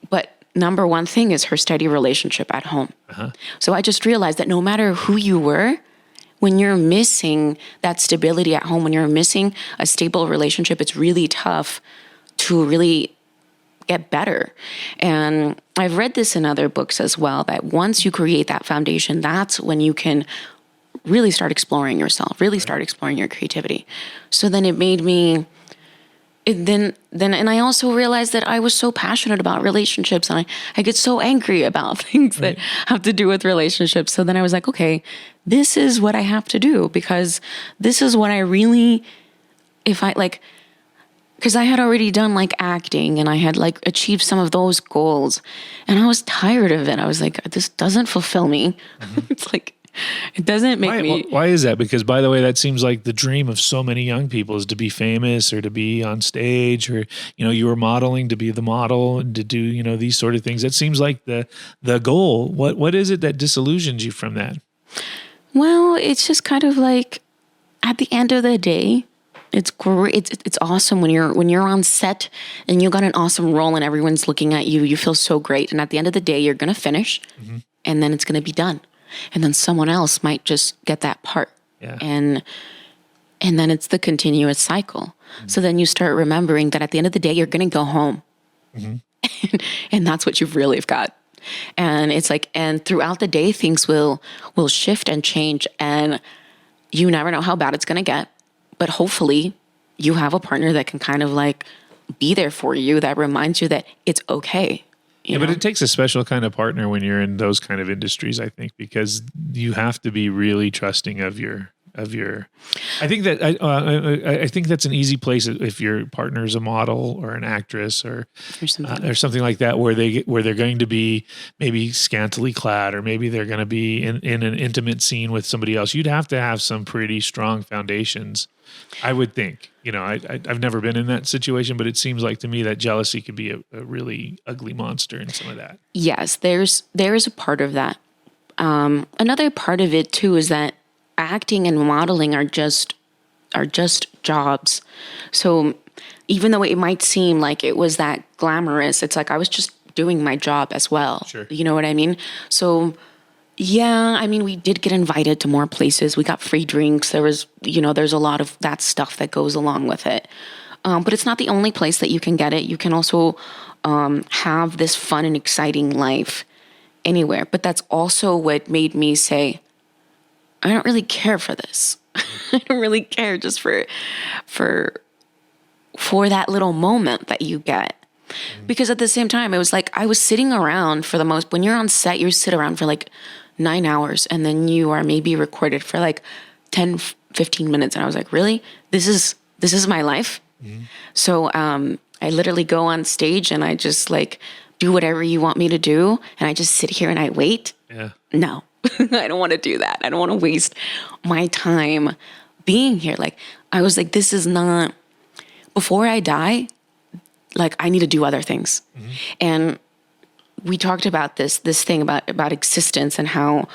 B: but number one thing is her steady relationship at home. So I just realized that no matter who you were, when you're missing that stability at home, when you're missing a stable relationship, it's really tough to really get better. And I've read this in other books as well, that once you create that foundation, that's when you can really start exploring yourself, really start exploring your creativity. So then it made me, and I also realized that I was so passionate about relationships, and I get so angry about things that have to do with relationships. So then I was like, okay, this is what I have to do, because this is what I really, if I like, because I had already done like acting and I had like achieved some of those goals, and I was tired of it. I was like, this doesn't fulfill me. It's like, it doesn't make me.
A: Why is that? Because, by the way, that seems like the dream of so many young people, is to be famous or to be on stage, or, you were modeling, to be the model, and to do, these sort of things. That seems like the goal. What is it that disillusions you from that?
B: Well, it's just kind of like, at the end of the day, it's great. It's awesome when you're on set and you got an awesome role and everyone's looking at you. You feel so great. And at the end of the day, you're going to finish, and then it's going to be done. And then someone else might just get that part.
A: Yeah.
B: And then it's the continuous cycle. So then you start remembering that at the end of the day, you're going to go home. And that's what you've really got. And it's like, and throughout the day, things will shift and change, and you never know how bad it's going to get. But hopefully you have a partner that can kind of like be there for you, that reminds you that it's okay.
A: But it takes a special kind of partner when you're in those kind of industries, I think, because you have to be really trusting of your. I think that I think that's an easy place if your partner is a model or an actress or something like that, where they're going to be maybe scantily clad, or maybe they're going to be in an intimate scene with somebody else. You'd have to have some pretty strong foundations, I would think. I've never been in that situation, but it seems like to me that jealousy could be a really ugly monster in some of that.
B: Yes, there is a part of that. Another part of it too is that acting and modeling are just jobs. So even though it might seem like it was that glamorous, it's like I was just doing my job as well.
A: Sure.
B: You know what I mean? So yeah, I mean, we did get invited to more places. We got free drinks. There was, there's a lot of that stuff that goes along with it. But it's not the only place that you can get it. You can also have this fun and exciting life anywhere. But that's also what made me say, I don't really care for this. I don't really care just for that little moment that you get. Because at the same time, it was like I was sitting around when you're on set, you sit around for like 9 hours, and then you are maybe recorded for like 10, 15 minutes. And I was like, really? This is my life? So I literally go on stage and I just like do whatever you want me to do. And I just sit here and I wait.
A: Yeah.
B: No. I don't want to do that. I don't want to waste my time being here. Like, I was like, this is not, before I die, like, I need to do other things. And we talked about this thing about existence and how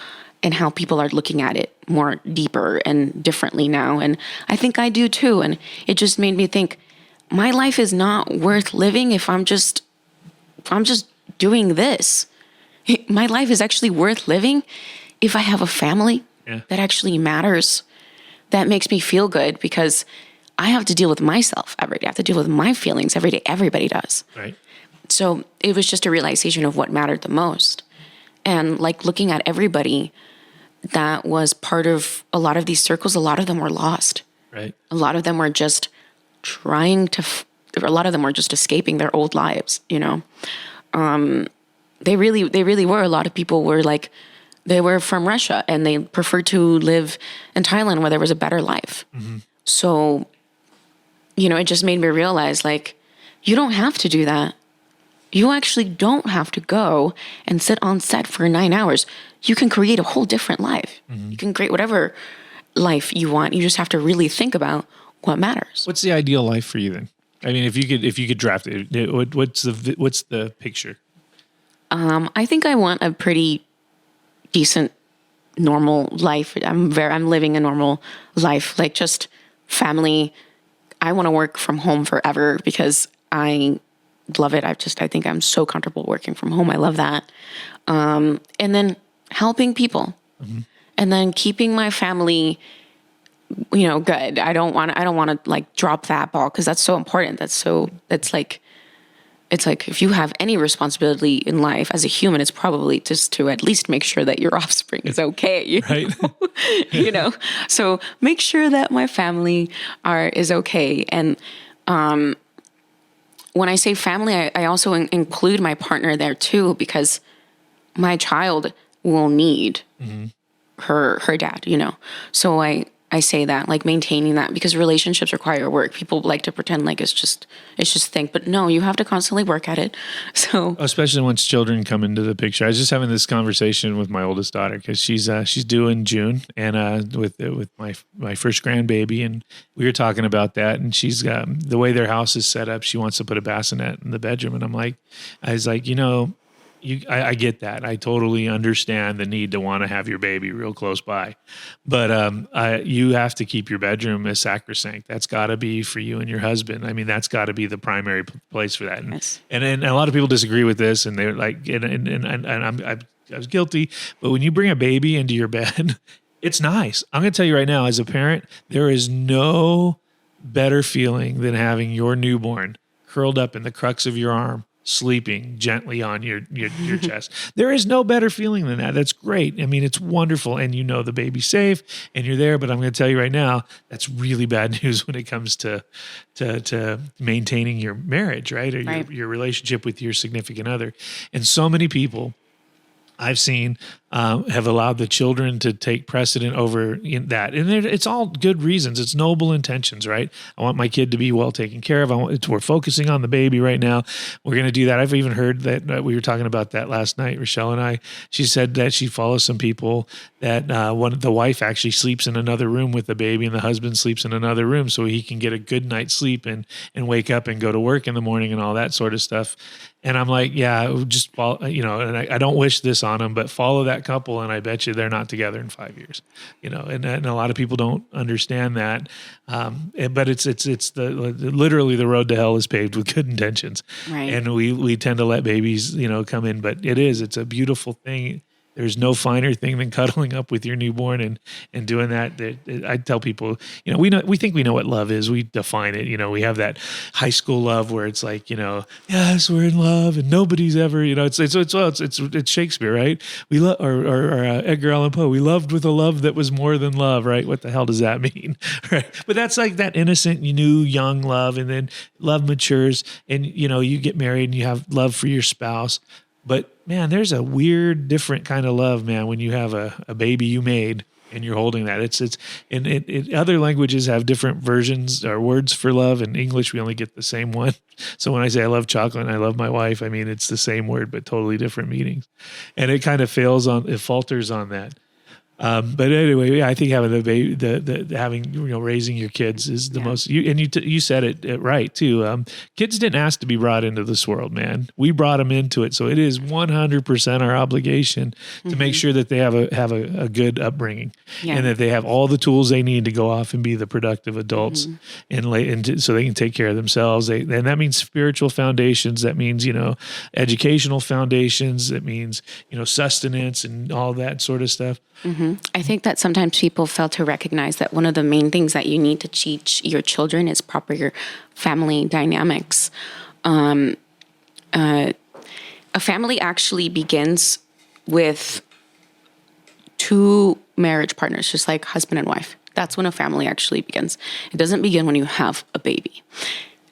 B: people are looking at it more deeper and differently now. And I think I do too. And it just made me think, my life is not worth living if I'm just doing this. My life is actually worth living if I have a family that actually matters, that makes me feel good, because I have to deal with myself every day. I have to deal with my feelings every day. Everybody does.
A: Right.
B: So it was just a realization of what mattered the most. And like looking at everybody that was part of a lot of these circles, a lot of them were lost.
A: Right.
B: A lot of them were just a lot of them were just escaping their old lives, They really were. A lot of people were like, they were from Russia and they preferred to live in Thailand where there was a better life. So, it just made me realize, like, you don't have to do that. You actually don't have to go and sit on set for 9 hours. You can create a whole different life. You can create whatever life you want. You just have to really think about what matters.
A: What's the ideal life for you then? I mean, if you could draft it, what's the picture?
B: I think I want a pretty decent, normal life. I'm living a normal life, like just family. I want to work from home forever because I love it. I think I'm so comfortable working from home. I love that. And then helping people, and then keeping my family, good. I don't want to like drop that ball because that's so important. It's like if you have any responsibility in life as a human, it's probably just to at least make sure that your offspring is okay.
A: Right.
B: So make sure that my family is okay. And when I say family, I also include my partner there too, because my child will need her dad, So I say that, like maintaining that, because relationships require work. People like to pretend like it's just thing, but no, you have to constantly work at it. So
A: especially once children come into the picture. I was just having this conversation with my oldest daughter because she's due in June, and with my first grandbaby, and we were talking about that. And she's the way their house is set up. She wants to put a bassinet in the bedroom, and I was like, I get that. I totally understand the need to want to have your baby real close by, but you have to keep your bedroom as sacrosanct. That's got to be for you and your husband. I mean, that's got to be the primary place for that. And,
B: yes.
A: and a lot of people disagree with this, and they're like, and I was guilty. But when you bring a baby into your bed, it's nice. I'm going to tell you right now, as a parent, there is no better feeling than having your newborn curled up in the crux of your arm, sleeping gently on your chest. There is no better feeling than that. That's great. I mean, it's wonderful. And the baby's safe and you're there, but I'm going to tell you right now, that's really bad news when it comes to maintaining your marriage, right? Or your relationship with your significant other. And so many people I've seen have allowed the children to take precedent over that. And it's all good reasons. It's noble intentions, right? I want my kid to be well taken care of. We're focusing on the baby right now. We're going to do that. I've even heard that we were talking about that last night, Rochelle and I. She said that she follows some people that the wife actually sleeps in another room with the baby and the husband sleeps in another room so he can get a good night's sleep and wake up and go to work in the morning and all that sort of stuff. And I'm like, yeah, just follow, and I don't wish this on them, but follow that couple, and I bet you they're not together in 5 years, and a lot of people don't understand that. But it's literally the road to hell is paved with good intentions,
B: right.
A: And we tend to let babies, come in, but it's a beautiful thing. There's no finer thing than cuddling up with your newborn and doing that. I tell people, we think we know what love is. We define it. We have that high school love where it's like, yes, we're in love and nobody's ever, it's Shakespeare, right? We love, or Edgar Allan Poe. We loved with a love that was more than love, right? What the hell does that mean, right? But that's like that innocent, new, young love, and then love matures, and you get married and you have love for your spouse. But man, there's a weird, different kind of love, man, when you have a baby you made and you're holding that. Other languages have different versions or words for love. In English, we only get the same one. So when I say I love chocolate and I love my wife, I mean, it's the same word, but totally different meanings. And it kind of falters on that. But anyway, I think having the baby, raising your kids is the most. You said it right too. Kids didn't ask to be brought into this world, man. We brought them into it, so it is 100% our obligation to make sure that they have a good upbringing, and that they have all the tools they need to go off and be the productive adults, and so they can take care of themselves. And that means spiritual foundations. That means educational foundations. That means sustenance and all that sort of stuff.
B: I think that sometimes people fail to recognize that one of the main things that you need to teach your children is proper family dynamics. A family actually begins with two marriage partners, just like husband and wife. That's when a family actually begins. It doesn't begin when you have a baby.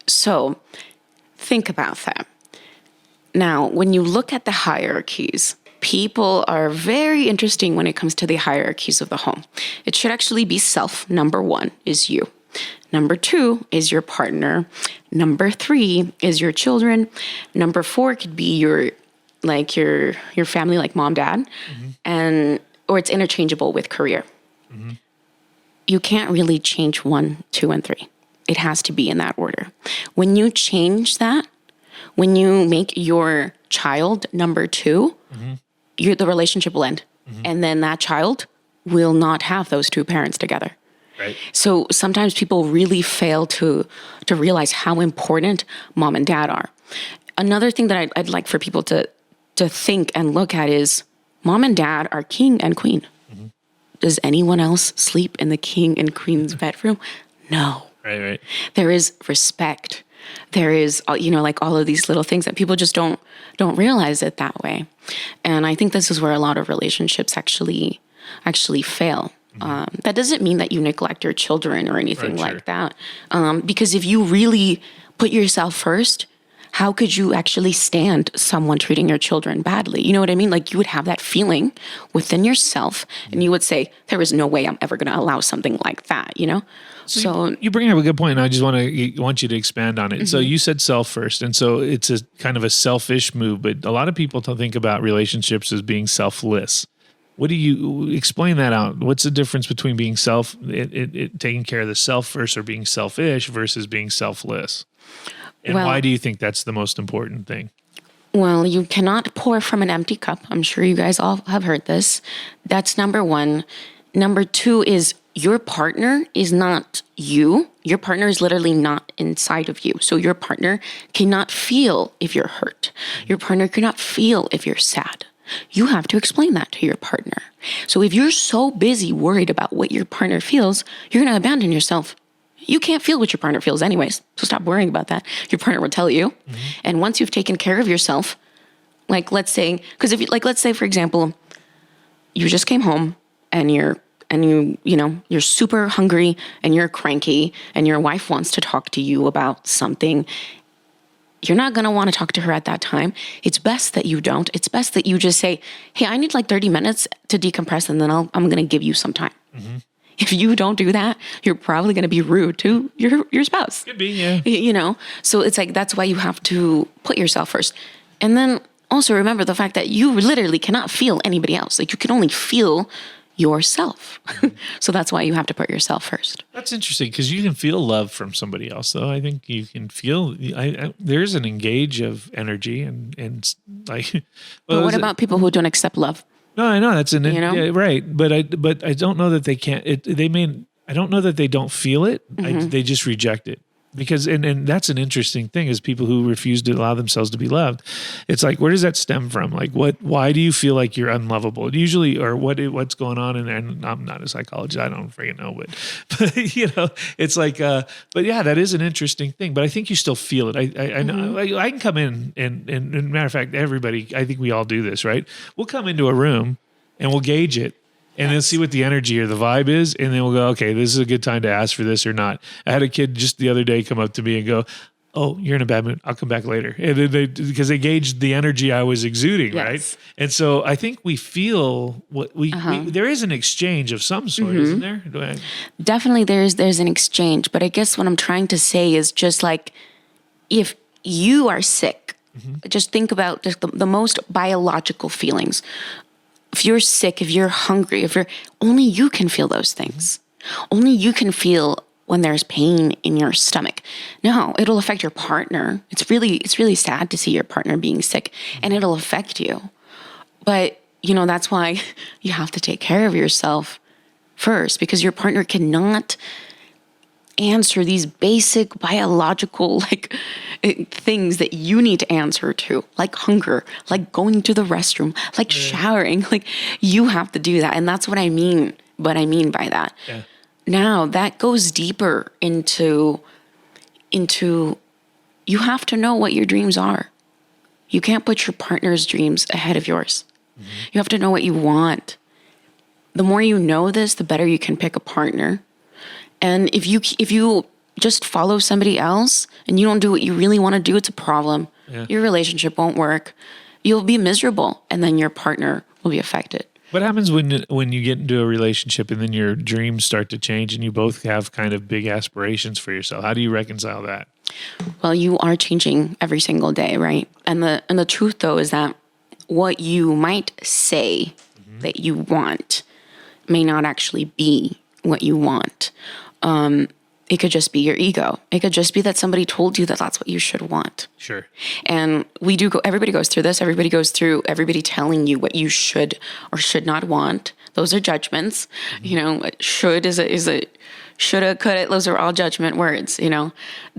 B: So think about that. Now, when you look at the hierarchies, people are very interesting when it comes to the hierarchies of the home. It should actually be self. Number one is you. Number two is your partner. Number three is your children. Number four could be your family, like mom, dad, or it's interchangeable with career. You can't really change 1, 2, and 3. It has to be in that order. When you change that, when you make your child number 2, the relationship will end. And then that child will not have those two parents together.
A: Right.
B: So sometimes people really fail to realize how important mom and dad are. Another thing that I'd like for people to think and look at is mom and dad are king and queen. Does anyone else sleep in the king and queen's bedroom? No.
A: Right.
B: There is respect. There is, like all of these little things that people just don't realize it that way. And I think this is where a lot of relationships actually fail. That doesn't mean that you neglect your children or anything like that. Because if you really put yourself first, how could you actually stand someone treating your children badly? You know what I mean? Like you would have that feeling within yourself and you would say, there is no way I'm ever going to allow something like that, So
A: you bring up a good point, and I just want you to expand on it. So you said self first, and so it's a kind of a selfish move, but a lot of people don't think about relationships as being selfless. What do you explain that out? What's the difference between being taking care of the self first, or being selfish versus being selfless? And why do you think that's the most important thing?
B: Well, you cannot pour from an empty cup. I'm sure you guys all have heard this. That's number 1. Number 2 is your partner is not you. Your partner is literally not inside of you. So your partner cannot feel if you're hurt. Your partner cannot feel if you're sad. You have to explain that to your partner. So if you're so busy worried about what your partner feels, you're going to abandon yourself. You can't feel what your partner feels anyways. So stop worrying about that. Your partner will tell you. And once you've taken care of yourself, like let's say, for example, you just came home and you're super hungry and you're cranky and your wife wants to talk to you about something. You're not going to want to talk to her at that time. It's best that you don't. It's best that you just say, hey, I need like 30 minutes to decompress and then I'm going to give you some time. If you don't do that, you're probably going to be rude to your spouse.
A: Could be, yeah.
B: So it's like, that's why you have to put yourself first. And then also remember the fact that you literally cannot feel anybody else. Like you can only feel yourself. So that's why you have to put yourself first.
A: That's interesting because you can feel love from somebody else, though. I think you can feel there's an engage of energy and like.
B: Well, what about people who don't accept love?
A: No, I know that's yeah, right, but I don't know that they can't. I don't know that they don't feel it. They just reject it. Because and that's an interesting thing is people who refuse to allow themselves to be loved. It's like, where does that stem from? Like why do you feel like you're unlovable? Usually, or what's going on in there? And I'm not a psychologist. I don't freaking know, but it's like, but yeah, that is an interesting thing, but I think you still feel it. I know I can come in and matter of fact, everybody, I think we all do this, right? We'll come into a room and we'll gauge it. And then see what the energy or the vibe is. And then we'll go, okay, this is a good time to ask for this or not. I had a kid just the other day come up to me and go, oh, you're in a bad mood. I'll come back later. And then because they gauged the energy I was exuding, right? And so I think we feel what we there is an exchange of some sort, isn't there?
B: Definitely there's an exchange. But I guess what I'm trying to say is just like, if you are sick, just think about just the most biological feelings. If you're sick, if you're hungry, only you can feel those things. Only you can feel when there's pain in your stomach. No, it'll affect your partner. It's really sad to see your partner being sick, and it'll affect you. But, that's why you have to take care of yourself first, because your partner cannot answer these basic biological things that you need to answer to, like hunger, like going to the restroom, like showering. Like you have to do that. And that's what I mean by that. Yeah. Now that goes deeper into you have to know what your dreams are. You can't put your partner's dreams ahead of yours. You have to know what you want. The more you know this, the better you can pick a partner. And if you just follow somebody else and you don't do what you really want to do, it's a problem. Yeah. Your relationship won't work. You'll be miserable, and then your partner will be affected.
A: What happens when you get into a relationship and then your dreams start to change and you both have kind of big aspirations for yourself? How do you reconcile that?
B: Well, you are changing every single day, right? And the truth, though, is that what you might say that you want may not actually be what you want. It could just be your ego. It could just be that somebody told you that that's what you should want.
A: Sure.
B: And everybody goes through this. Everybody goes through everybody telling you what you should or should not want. Those are judgments. Should is a shoulda, coulda. Those are all judgment words.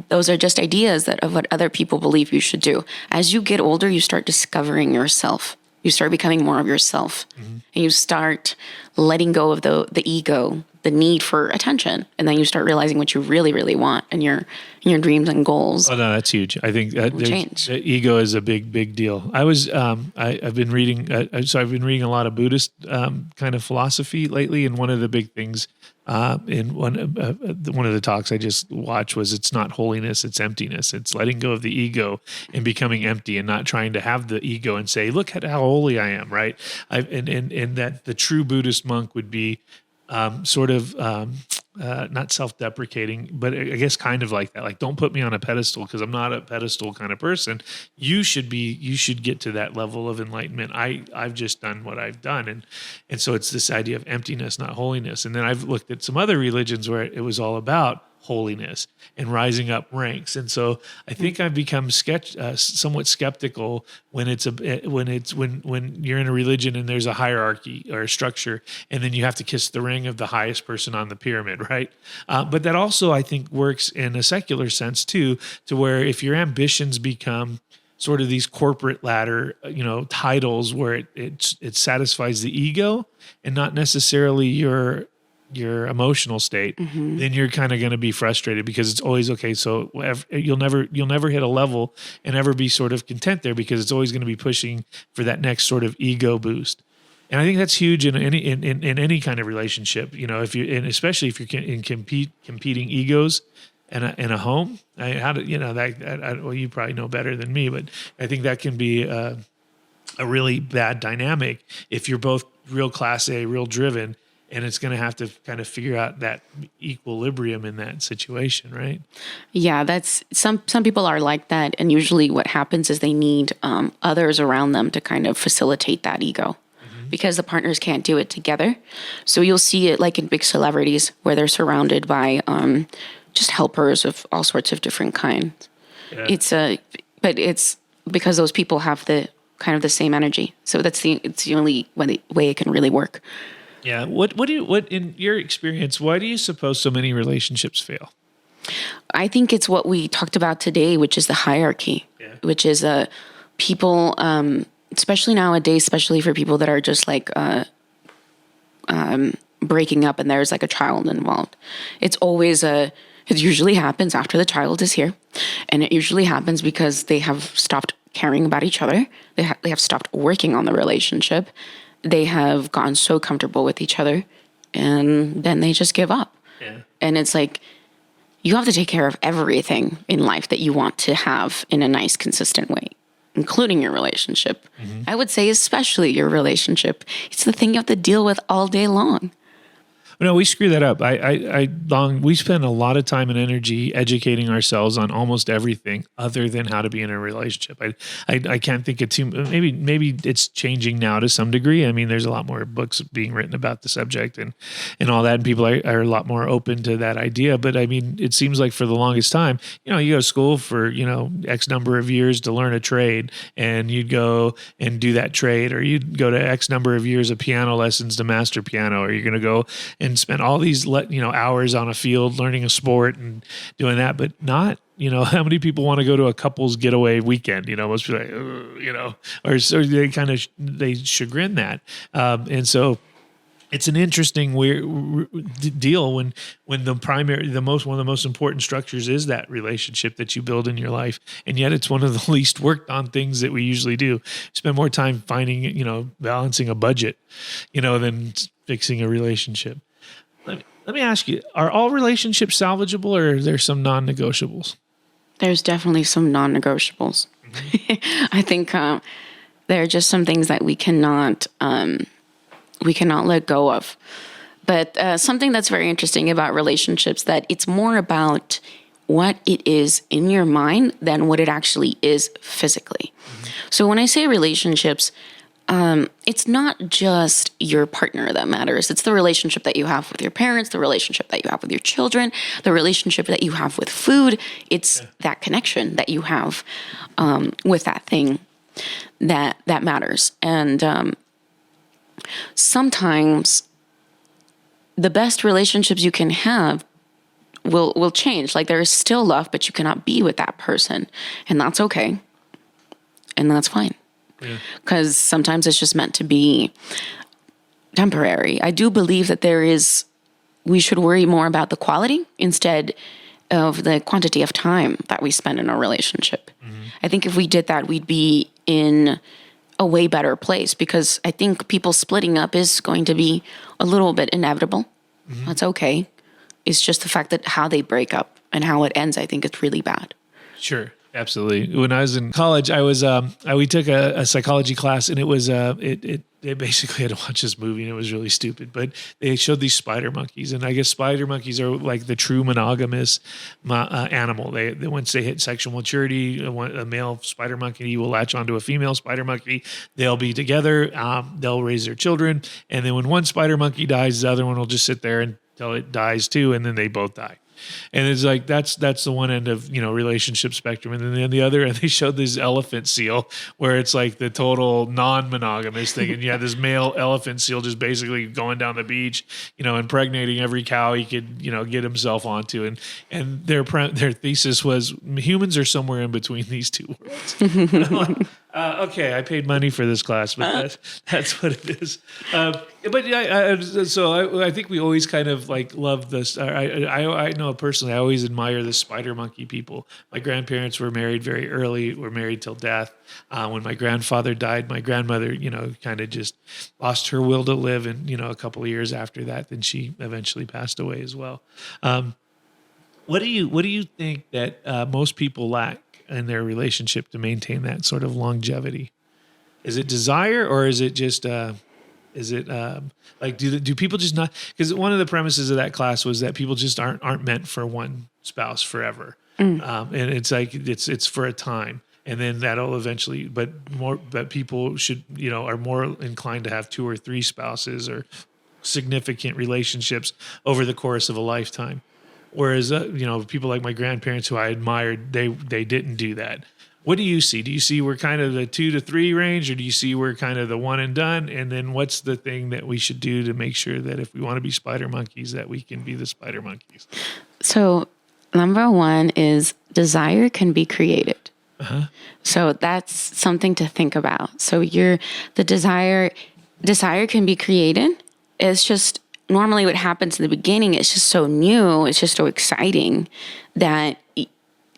B: Those are just ideas of what other people believe you should do. As you get older, you start discovering yourself. You start becoming more of yourself, and you start letting go of the ego, the need for attention, and then you start realizing what you really, really want and your dreams and goals.
A: Oh no, that's huge. I think
B: change.
A: Ego is a big deal. I've been reading a lot of Buddhist kind of philosophy lately, and one of the big things in one of the talks I just watched was it's not holiness, it's emptiness. It's letting go of the ego and becoming empty, and not trying to have the ego and say, look at how holy I am, right? And that the true Buddhist monk would be not self-deprecating, but I guess kind of like that. Like, don't put me on a pedestal because I'm not a pedestal kind of person. You should get to that level of enlightenment. I've just done what I've done. And so it's this idea of emptiness, not holiness. And then I've looked at some other religions where it was all about holiness and rising up ranks. And so I think I've become somewhat skeptical when you're in a religion and there's a hierarchy or a structure, and then you have to kiss the ring of the highest person on the pyramid, right? But that also, I think, works in a secular sense too, to where if your ambitions become sort of these corporate ladder, titles where it satisfies the ego and not necessarily your emotional state, then you're kind of going to be frustrated because it's always okay. So you'll never hit a level and ever be sort of content there because it's always going to be pushing for that next sort of ego boost. And I think that's huge in any kind of relationship, especially if you're in competing egos in a home. You probably know better than me, but I think that can be a really bad dynamic if you're both real class A, real driven. And it's going to have to kind of figure out that equilibrium in that situation, right?
B: Yeah, that's some people are like that, and usually what happens is they need others around them to kind of facilitate that ego, because the partners can't do it together. So you'll see it like in big celebrities where they're surrounded by just helpers of all sorts of different kinds. Yeah. But it's because those people have the kind of the same energy. So it's the only way it can really work.
A: Yeah. What in your experience, why do you suppose so many relationships fail?
B: I think it's what we talked about today, which is the hierarchy, which is people, especially nowadays, especially for people that are just like breaking up and there's like a child involved. It usually happens after the child is here. And it usually happens because they have stopped caring about each other. They have stopped working on the relationship. They have gotten so comfortable with each other, and then they just give up. Yeah. And it's like, you have to take care of everything in life that you want to have in a nice, consistent way, including your relationship. Mm-hmm. I would say especially your relationship. It's the thing you have to deal with all day long.
A: No, we screw that up. We spend a lot of time and energy educating ourselves on almost everything other than how to be in a relationship. I can't think of maybe it's changing now to some degree. I mean, there's a lot more books being written about the subject and all that, and people are a lot more open to that idea. But I mean, it seems like for the longest time, you go to school for, X number of years to learn a trade, and you'd go and do that trade, or you'd go to X number of years of piano lessons to master piano, or you're going to go and spend all these hours on a field learning a sport and doing that, but not how many people want to go to a couple's getaway weekend? Most people or they chagrin that, and so it's an interesting weird deal when one of the most important structures is that relationship that you build in your life, and yet it's one of the least worked on things that we usually do. Spend more time finding balancing a budget than fixing a relationship. Let me ask you, are all relationships salvageable, or are there some non-negotiables?
B: There's definitely some non-negotiables. Mm-hmm. I think there are just some things that we cannot let go of. But something that's very interesting about relationships, that it's more about what it is in your mind than what it actually is physically. Mm-hmm. So when I say relationships, it's not just your partner that matters. It's the relationship that you have with your parents, the relationship that you have with your children, the relationship that you have with food. It's that connection that you have with that thing that matters. And sometimes the best relationships you can have will change. Like, there is still love, but you cannot be with that person, and that's okay, and that's fine. Because sometimes it's just meant to be temporary. I do believe that we should worry more about the quality instead of the quantity of time that we spend in a relationship. I think if we did that, we'd be in a way better place, because I think people splitting up is going to be a little bit inevitable. That's okay. It's just the fact that how they break up and how it ends, I think it's really bad.
A: Sure. Absolutely. When I was in college, we took a psychology class, and it was they basically had to watch this movie, and it was really stupid. But they showed these spider monkeys, and I guess spider monkeys are like the true monogamous animal. They once they hit sexual maturity, a male spider monkey will latch onto a female spider monkey. They'll be together. They'll raise their children, and then when one spider monkey dies, the other one will just sit there until it dies too, and then they both die. And it's like that's the one end of relationship spectrum, and then the other, and they showed this elephant seal where it's like the total non-monogamous thing, and you have this male elephant seal just basically going down the beach, impregnating every cow he could get himself onto, and their thesis was humans are somewhere in between these two worlds. Okay, I paid money for this class, but that's what it is. So I think we always kind of like love this. I know personally, I always admire the spider monkey people. My grandparents were married very early, were married till death. When my grandfather died, my grandmother, kind of just lost her will to live. And, a couple of years after that, then she eventually passed away as well. What do you think that most people lack in their relationship to maintain that sort of longevity? Is it desire, or is it just like do people just not? Because one of the premises of that class was that people just aren't meant for one spouse forever, and it's like it's for a time, and then that'll eventually. But people should are more inclined to have 2 or 3 spouses or significant relationships over the course of a lifetime. Whereas, people like my grandparents who I admired, they didn't do that. What do you see? Do you see we're kind of the 2 to 3 range, or do you see we're kind of the one and done? And then what's the thing that we should do to make sure that if we want to be spider monkeys, that we can be the spider monkeys?
B: So number one is desire can be created. So that's something to think about. So the desire can be created. It's just normally what happens in the beginning, it's just so new, it's just so exciting that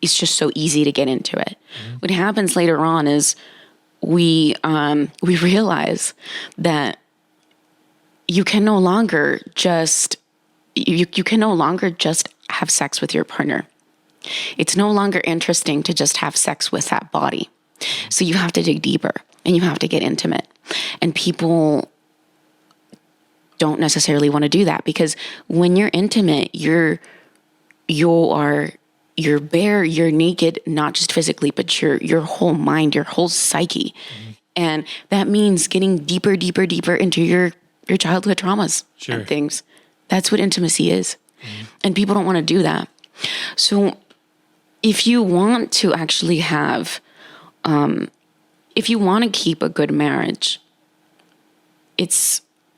B: it's just so easy to get into it. What happens later on is we realize that you can no longer just have sex with your partner. It's no longer interesting to just have sex with that body. So you have to dig deeper, and you have to get intimate. And people don't necessarily want to do that, because when you're intimate, you're bare, you're naked, not just physically, but your whole mind, your whole psyche. And that means getting deeper into your childhood traumas and things. That's what intimacy is. And people don't want to do that. So if you want to actually have, if you want to keep a good marriage,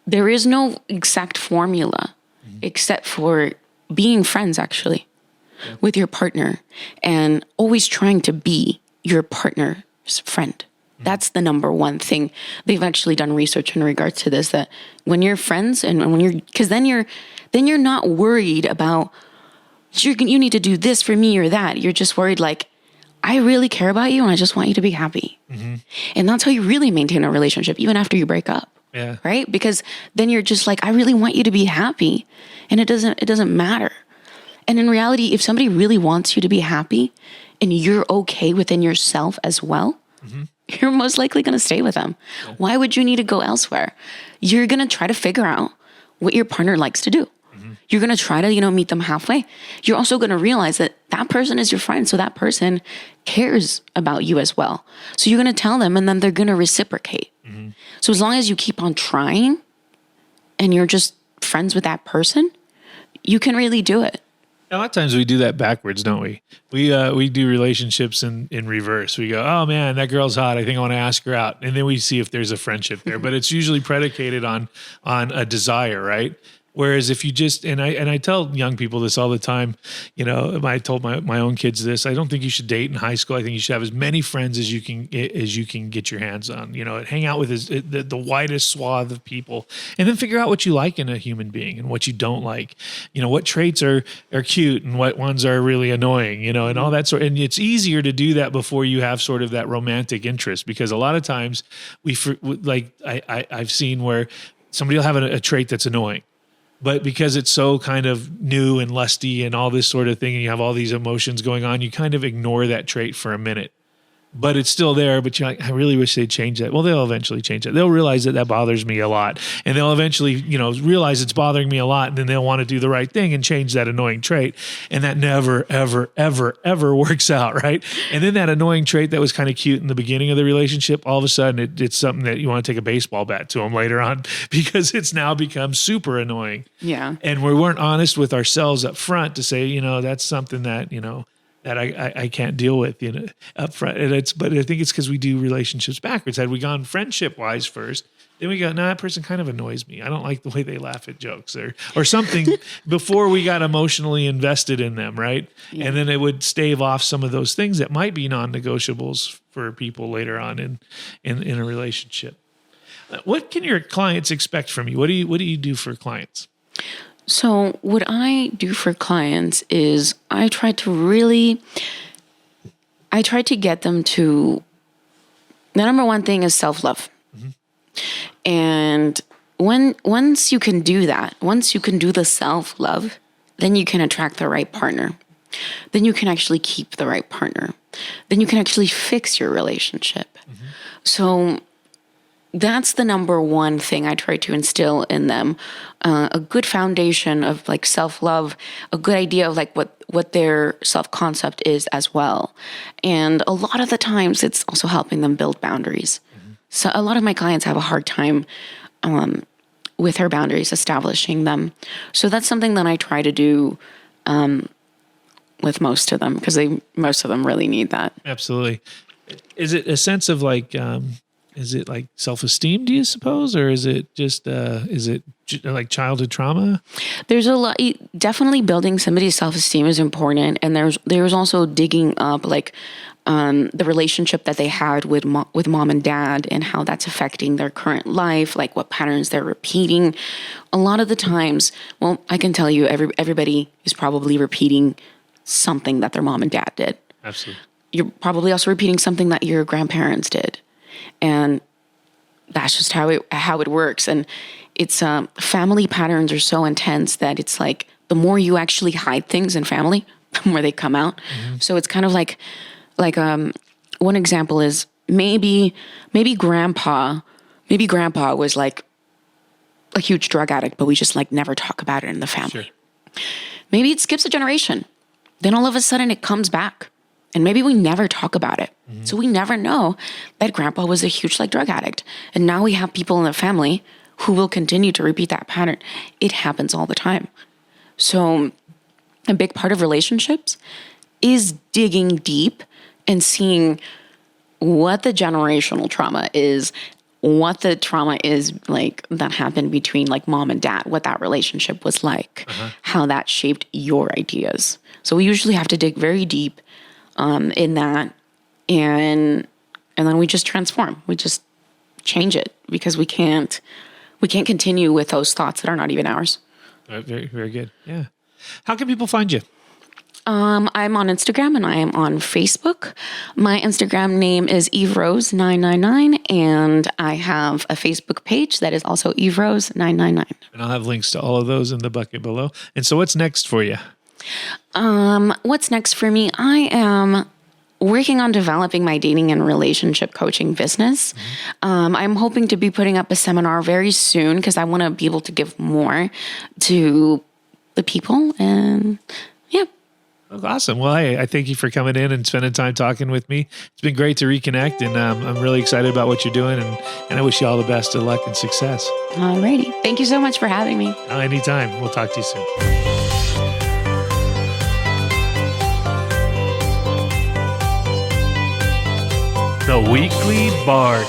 B: there is no exact formula except for being friends, actually, with your partner, and always trying to be your partner's friend. That's the number one thing. They've actually done research in regards to this, that when you're friends because then you're not worried about, you need to do this for me or that. You're just worried like, I really care about you and I just want you to be happy. And that's how you really maintain a relationship, even after you break up.
A: Yeah.
B: Right? Because then you're just like, I really want you to be happy. And it doesn't matter. And in reality, if somebody really wants you to be happy and you're okay within yourself as well, you're most likely going to stay with them. Yeah. Why would you need to go elsewhere? You're going to try to figure out what your partner likes to do. You're going to try to, meet them halfway. You're also going to realize that that person is your friend. So that person cares about you as well. So you're going to tell them, and then they're going to reciprocate. Mm-hmm. So as long as you keep on trying and you're just friends with that person, you can really do it.
A: A lot of times we do that backwards, don't we? We do relationships in reverse. We go, oh man, that girl's hot. I think I want to ask her out. And then we see if there's a friendship there. But it's usually predicated on a desire, right? Whereas if you just, and I tell young people this all the time, I told my own kids this, I don't think you should date in high school. I think you should have as many friends as you can get your hands on, hang out with the widest swath of people, and then figure out what you like in a human being and what you don't like, what traits are cute and what ones are really annoying, and all that sort. And it's easier to do that before you have sort of that romantic interest, because a lot of times I've seen where somebody will have a trait that's annoying. But because it's so kind of new and lusty and all this sort of thing, and you have all these emotions going on, you kind of ignore that trait for a minute. But it's still there, but you're like, I really wish they'd change that. Well, they'll eventually change it. They'll realize that bothers me a lot. And they'll eventually, realize it's bothering me a lot. And then they'll want to do the right thing and change that annoying trait. And that never, ever, ever, ever works out, right? And then that annoying trait that was kind of cute in the beginning of the relationship, all of a sudden it's something that you want to take a baseball bat to them later on, because it's now become super annoying.
B: Yeah.
A: And we weren't honest with ourselves up front to say, that's something that, that I can't deal with, up front. But I think it's because we do relationships backwards. Had we gone friendship wise first, then we go, no, that person kind of annoys me. I don't like the way they laugh at jokes or something before we got emotionally invested in them, right? Yeah. And then it would stave off some of those things that might be non-negotiables for people later on in a relationship. What can your clients expect from you? What do you do for clients?
B: So what I do for clients is I try to get them to, the number one thing is self-love. Mm-hmm. And once you can do that, once you can do the self-love, then you can attract the right partner. Then you can actually keep the right partner. Then you can actually fix your relationship. Mm-hmm. So that's the number one thing I try to instill in them. A good foundation of like self-love, a good idea of like what their self-concept is as well. And a lot of the times it's also helping them build boundaries. Mm-hmm. So a lot of my clients have a hard time with their boundaries, establishing them. So that's something that I try to do with most of them, because most of them really need that.
A: Absolutely. Is it a sense of like... is it like self-esteem, do you suppose? Or is it just, like childhood trauma? There's
B: a lot, definitely building somebody's self-esteem is important. And there's also digging up like the relationship that they had with mom and dad and how that's affecting their current life, like what patterns they're repeating. A lot of the times, well, I can tell you everybody is probably repeating something that their mom and dad did.
A: Absolutely.
B: You're probably also repeating something that your grandparents did. And that's just how it works. And it's family patterns are so intense that it's like the more you actually hide things in family, the more they come out. Mm-hmm. So it's kind of like one example is maybe grandpa was like a huge drug addict, but we just like never talk about it in the family. Sure. Maybe it skips a generation. Then all of a sudden it comes back. And maybe we never talk about it. Mm-hmm. So we never know that grandpa was a huge like drug addict. And now we have people in the family who will continue to repeat that pattern. It happens all the time. So a big part of relationships is digging deep and seeing what the generational trauma is, what the trauma is like that happened between like mom and dad, what that relationship was like, how that shaped your ideas. So we usually have to dig very deep in that, and then we just transform. We just change it, because we can't continue with those thoughts that are not even ours.
A: Very, very good. Yeah. How can people find you?
B: I'm on Instagram and I am on Facebook. My Instagram name is EveRose999, and I have a Facebook page that is also EveRose999.
A: And I'll have links to all of those in the bucket below. And so what's next for you?
B: What's next for me? I am working on developing my dating and relationship coaching business. Mm-hmm. I'm hoping to be putting up a seminar very soon, because I want to be able to give more to the people. And yeah.
A: Awesome. Well, I thank you for coming in and spending time talking with me. It's been great to reconnect, and I'm really excited about what you're doing, and I wish you all the best of luck and success.
B: Alrighty. Thank you so much for having me.
A: Anytime. We'll talk to you soon. The Weekly Bark.